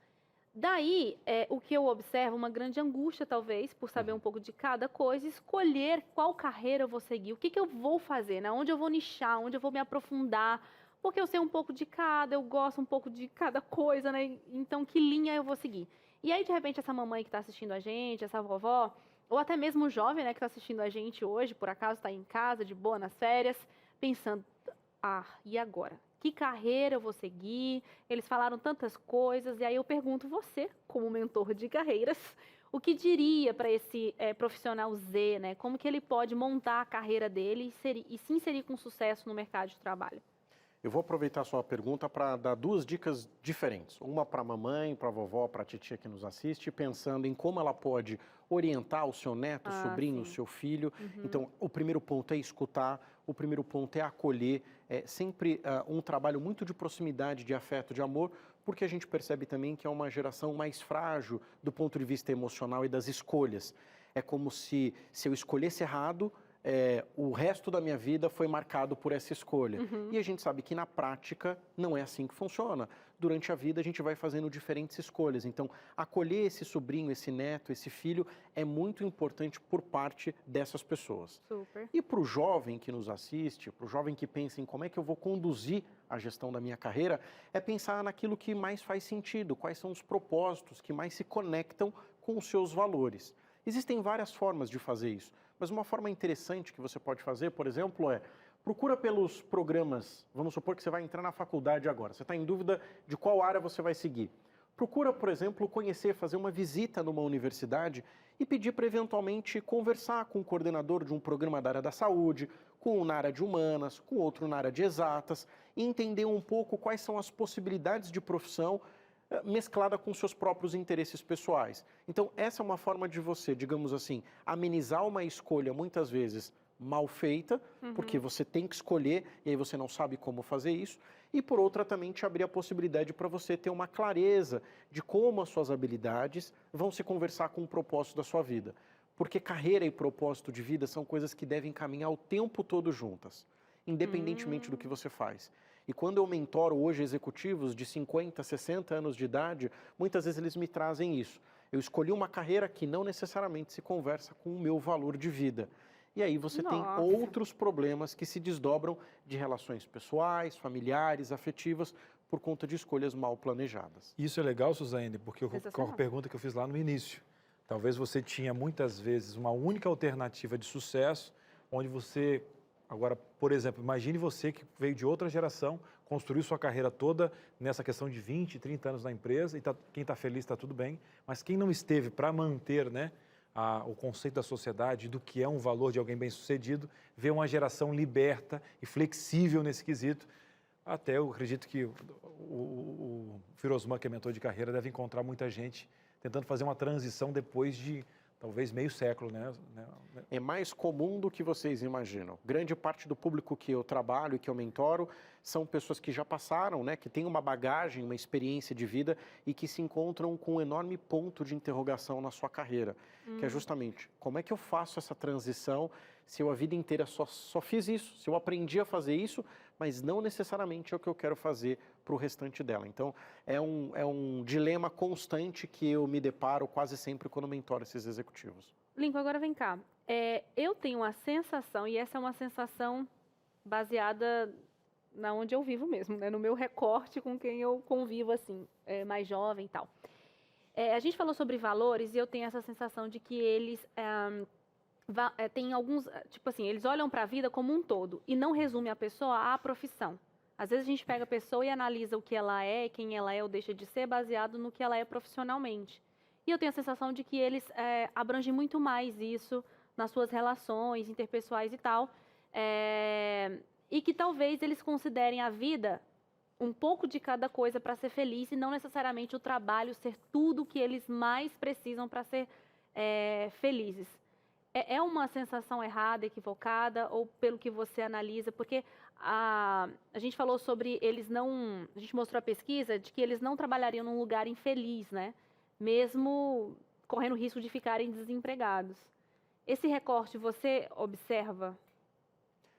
Daí, o que eu observo, uma grande angústia, talvez, por saber um pouco de cada coisa, escolher qual carreira eu vou seguir, o que eu vou fazer, né? Onde eu vou nichar, onde eu vou me aprofundar, porque eu sei um pouco de cada, eu gosto um pouco de cada coisa, né? Então, que linha eu vou seguir? E aí, de repente, essa mamãe que está assistindo a gente, essa vovó, ou até mesmo o jovem, né, que está assistindo a gente hoje, por acaso está em casa, de boa, nas férias, pensando, e agora? Que carreira eu vou seguir? Eles falaram tantas coisas, e aí eu pergunto você, como mentor de carreiras, o que diria para esse profissional Z, né? Como que ele pode montar a carreira dele e se inserir com sucesso no mercado de trabalho? Eu vou aproveitar a sua pergunta para dar duas dicas diferentes. Uma para a mamãe, para a vovó, para a titia que nos assiste, pensando em como ela pode orientar o seu neto, o sobrinho, o seu filho. Então, o primeiro ponto é escutar, o primeiro ponto é acolher. É sempre um trabalho muito de proximidade, de afeto, de amor, porque a gente percebe também que é uma geração mais frágil do ponto de vista emocional e das escolhas. É como se eu escolhesse errado, o resto da minha vida foi marcado por essa escolha. E a gente sabe que na prática não é assim que funciona. Durante a vida a gente vai fazendo diferentes escolhas. Então, acolher esse sobrinho, esse neto, esse filho é muito importante por parte dessas pessoas. Super. E para o jovem que nos assiste, para o jovem que pensa em como é que eu vou conduzir a gestão da minha carreira, é pensar naquilo que mais faz sentido, quais são os propósitos que mais se conectam com os seus valores. Existem várias formas de fazer isso. Mas uma forma interessante que você pode fazer, por exemplo, procura pelos programas. Vamos supor que você vai entrar na faculdade agora. Você está em dúvida de qual área você vai seguir. Procura, por exemplo, fazer uma visita numa universidade e pedir para eventualmente conversar com o coordenador de um programa da área da saúde, com um na área de humanas, com outro na área de exatas, e entender um pouco quais são as possibilidades de profissão mesclada com seus próprios interesses pessoais. Então, essa é uma forma de você, digamos assim, amenizar uma escolha muitas vezes mal feita, porque você tem que escolher e aí você não sabe como fazer isso, e por outra também te abrir a possibilidade para você ter uma clareza de como as suas habilidades vão se conversar com o propósito da sua vida. Porque carreira e propósito de vida são coisas que devem caminhar o tempo todo juntas, independentemente do que você faz. E quando eu mentoro hoje executivos de 50, 60 anos de idade, muitas vezes eles me trazem isso. Eu escolhi uma carreira que não necessariamente se conversa com o meu valor de vida. E aí você tem outros problemas que se desdobram de relações pessoais, familiares, afetivas, por conta de escolhas mal planejadas. Isso é legal, Suzane, porque com a pergunta que eu fiz lá no início. Talvez você tinha muitas vezes uma única alternativa de sucesso, onde você... Agora, por exemplo, imagine você que veio de outra geração, construiu sua carreira toda nessa questão de 20, 30 anos na empresa, e quem está feliz está tudo bem, mas quem não esteve para manter, né, o conceito da sociedade, do que é um valor de alguém bem-sucedido, vê uma geração liberta e flexível nesse quesito. Até eu acredito que o Firosman, que é mentor de carreira, deve encontrar muita gente tentando fazer uma transição depois de... talvez meio século, né? É mais comum do que vocês imaginam. Grande parte do público que eu trabalho e que eu mentoro são pessoas que já passaram, né? Que têm uma bagagem, uma experiência de vida e que se encontram com um enorme ponto de interrogação na sua carreira. Que é justamente, como é que eu faço essa transição se eu a vida inteira só fiz isso, se eu aprendi a fazer isso, mas não necessariamente é o que eu quero fazer para o restante dela. Então, é um dilema constante que eu me deparo quase sempre quando mentoro esses executivos. Lincoln, agora vem cá. Eu tenho uma sensação, e essa é uma sensação baseada na onde eu vivo mesmo, né? No meu recorte com quem eu convivo, assim, mais jovem e tal. A gente falou sobre valores e eu tenho essa sensação de que eles têm alguns, tipo assim, eles olham para a vida como um todo e não resume a pessoa à profissão. Às vezes a gente pega a pessoa e analisa o que ela é, quem ela é ou deixa de ser, baseado no que ela é profissionalmente. E eu tenho a sensação de que eles abrangem muito mais isso nas suas relações interpessoais e tal, e que talvez eles considerem a vida um pouco de cada coisa para ser feliz e não necessariamente o trabalho ser tudo o que eles mais precisam para ser felizes. É uma sensação errada, equivocada, ou pelo que você analisa? Porque a gente falou sobre eles não... A gente mostrou a pesquisa de que eles não trabalhariam num lugar infeliz, né? Mesmo correndo risco de ficarem desempregados. Esse recorte você observa?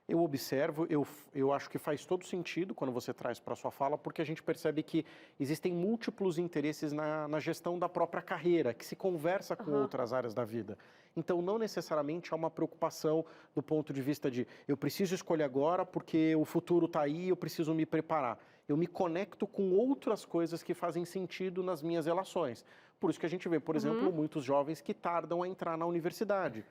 Eu observo, eu acho que faz todo sentido quando você traz para a sua fala, porque a gente percebe que existem múltiplos interesses na gestão da própria carreira, que se conversa com outras áreas da vida. Então, não necessariamente há uma preocupação do ponto de vista de eu preciso escolher agora porque o futuro está aí, eu preciso me preparar. Eu me conecto com outras coisas que fazem sentido nas minhas relações. Por isso que a gente vê, por exemplo, muitos jovens que tardam a entrar na universidade.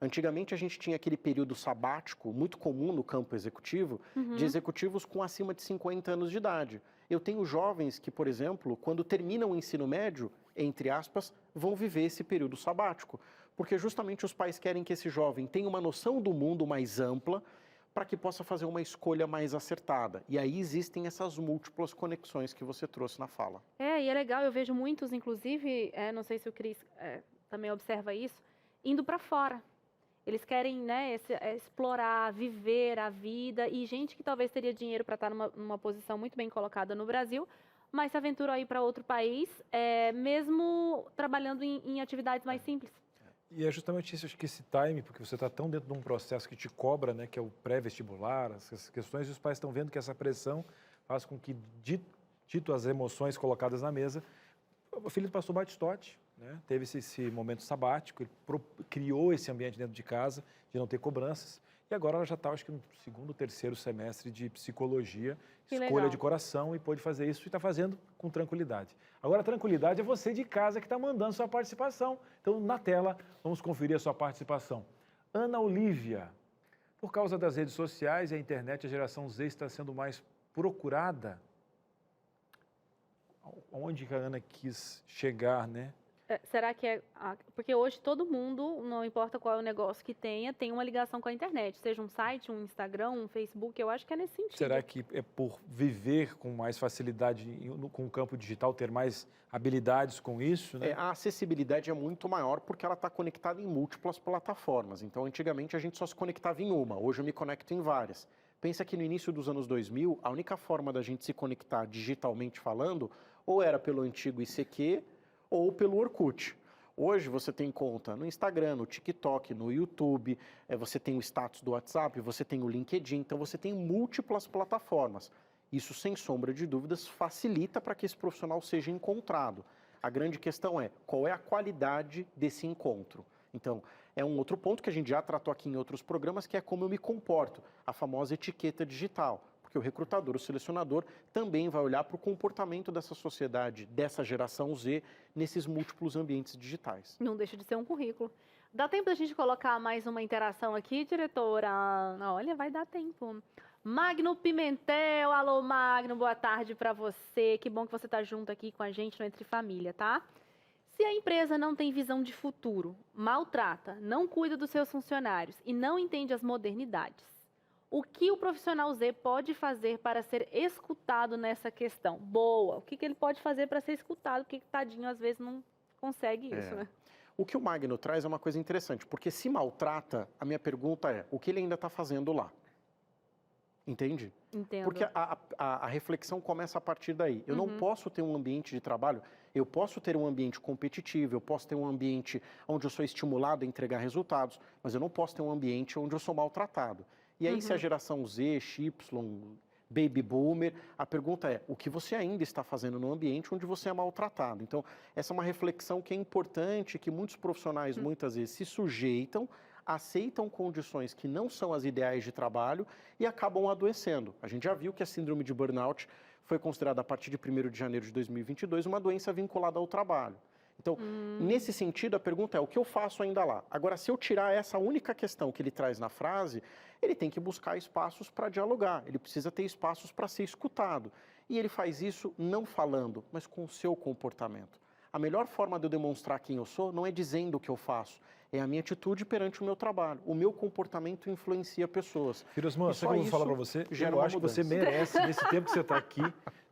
Antigamente a gente tinha aquele período sabático, muito comum no campo executivo, de executivos com acima de 50 anos de idade. Eu tenho jovens que, por exemplo, quando terminam o ensino médio, entre aspas, vão viver esse período sabático. Porque justamente os pais querem que esse jovem tenha uma noção do mundo mais ampla para que possa fazer uma escolha mais acertada. E aí existem essas múltiplas conexões que você trouxe na fala. E é legal, eu vejo muitos, inclusive, não sei se o Cris também observa isso, indo para fora. Eles querem, né, explorar, viver a vida, e gente que talvez teria dinheiro para estar numa posição muito bem colocada no Brasil, mas se aventura a ir para outro país, mesmo trabalhando em atividades mais simples. E é justamente isso, acho que esse time, porque você está tão dentro de um processo que te cobra, né, que é o pré-vestibular, essas questões, e os pais estão vendo que essa pressão faz com que, dito as emoções colocadas na mesa, o filho do pastor Batistotti, né, teve esse momento sabático, ele criou esse ambiente dentro de casa, de não ter cobranças, e agora ela já está, acho que no segundo, terceiro semestre de psicologia, escolha de coração, e pôde fazer isso e está fazendo com tranquilidade. Agora, a tranquilidade é você de casa que está mandando sua participação. Então, na tela, vamos conferir a sua participação. Ana Olívia, por causa das redes sociais e a internet, a geração Z está sendo mais procurada. Onde que a Ana quis chegar, né? Será que porque hoje todo mundo, não importa qual é o negócio que tenha, tem uma ligação com a internet, seja um site, um Instagram, um Facebook, eu acho que é nesse sentido. Será que é por viver com mais facilidade com o campo digital, ter mais habilidades com isso, né? A acessibilidade é muito maior porque ela está conectada em múltiplas plataformas. Então, antigamente a gente só se conectava em uma, hoje eu me conecto em várias. Pensa que no início dos anos 2000, a única forma da gente se conectar digitalmente falando, ou era pelo antigo ICQ, ou pelo Orkut. Hoje você tem conta no Instagram, no TikTok, no YouTube, você tem o status do WhatsApp, você tem o LinkedIn, então você tem múltiplas plataformas. Isso, sem sombra de dúvidas, facilita para que esse profissional seja encontrado. A grande questão é, qual é a qualidade desse encontro? Então, é um outro ponto que a gente já tratou aqui em outros programas, que é como eu me comporto, a famosa etiqueta digital. Porque o recrutador, o selecionador, também vai olhar para o comportamento dessa sociedade, dessa geração Z, nesses múltiplos ambientes digitais. Não deixa de ser um currículo. Dá tempo da gente colocar mais uma interação aqui, diretora? Olha, vai dar tempo. Magno Pimentel, alô Magno, boa tarde para você. Que bom que você está junto aqui com a gente no Entre Família, tá? Se a empresa não tem visão de futuro, maltrata, não cuida dos seus funcionários e não entende as modernidades, o que o profissional Z pode fazer para ser escutado nessa questão? Boa. O que ele pode fazer para ser escutado? Porque, tadinho, às vezes não consegue isso, né? O que o Magno traz é uma coisa interessante, porque se maltrata, a minha pergunta é, o que ele ainda está fazendo lá? Entende? Entendo. Porque a reflexão começa a partir daí. Eu não posso ter um ambiente de trabalho, eu posso ter um ambiente competitivo, eu posso ter um ambiente onde eu sou estimulado a entregar resultados, mas eu não posso ter um ambiente onde eu sou maltratado. E aí, se a geração Z, XY, Baby Boomer, a pergunta é, o que você ainda está fazendo no ambiente onde você é maltratado? Então, essa é uma reflexão que é importante, que muitos profissionais, muitas vezes, se sujeitam aceitam condições que não são as ideais de trabalho e acabam adoecendo. A gente já viu que a síndrome de burnout foi considerada, a partir de 1º de janeiro de 2022, uma doença vinculada ao trabalho. Então, nesse sentido, a pergunta é, o que eu faço ainda lá? Agora, se eu tirar essa única questão que ele traz na frase, ele tem que buscar espaços para dialogar, ele precisa ter espaços para ser escutado. E ele faz isso não falando, mas com o seu comportamento. A melhor forma de eu demonstrar quem eu sou não é dizendo o que eu faço, é a minha atitude perante o meu trabalho. O meu comportamento influencia pessoas. Firosman, sabe o que eu vou falar para você? Eu acho que você merece, nesse tempo que você está aqui,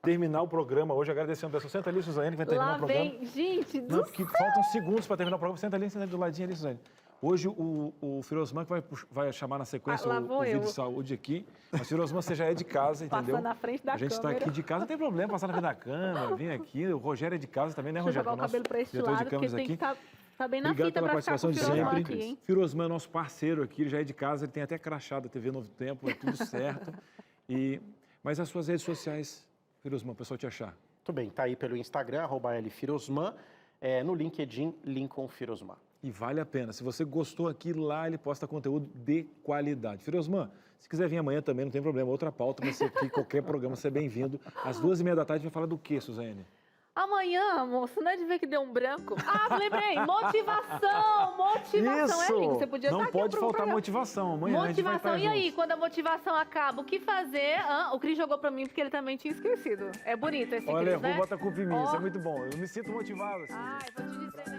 terminar o programa hoje, agradecendo a pessoa. Senta ali, Suzane, que vai terminar o programa. Gente, não, porque faltam segundos para terminar o programa. Senta ali do ladinho ali, Suzane. Hoje o Firosman que vai chamar na sequência o vídeo de saúde aqui. Mas Firosman, você já é de casa, entendeu? Passa na frente da câmera. A gente está aqui de casa, não tem problema passar na frente da câmera, vir aqui. O Rogério é de casa também, né, Rogério? Deixa eu jogar o cabelo para esse lado, porque tem que estar bem na fita para ficar com o Firosman aqui, hein? Firosman é nosso parceiro aqui, ele já é de casa, ele tem até crachá da TV Novo Tempo, é tudo certo. Mas as suas redes sociais, Firosman, o pessoal te achar. Tudo bem, tá aí pelo Instagram, @lfirosman, no LinkedIn, Lincoln Firosman. E vale a pena. Se você gostou aqui, lá ele posta conteúdo de qualidade. Firosman, se quiser vir amanhã também, não tem problema. Outra pauta, mas aqui, qualquer programa, você é bem-vindo. Às 2h30 da tarde, vai falar do quê, Suzane? Amanhã, moço, não é de ver que deu um branco? Ah, lembrei, motivação, motivação. Isso. É lindo, você podia não estar pode aqui faltar motivação. Amanhã motivação. A gente vai estar E aí, juntos. quando a motivação acaba, o que fazer? O Cris jogou pra mim porque ele também tinha esquecido. É bonito esse Olha, Cris, né? bota a culpa em mim, isso é muito bom. Eu me sinto motivado. Assim. Ai, vou te dizer, né?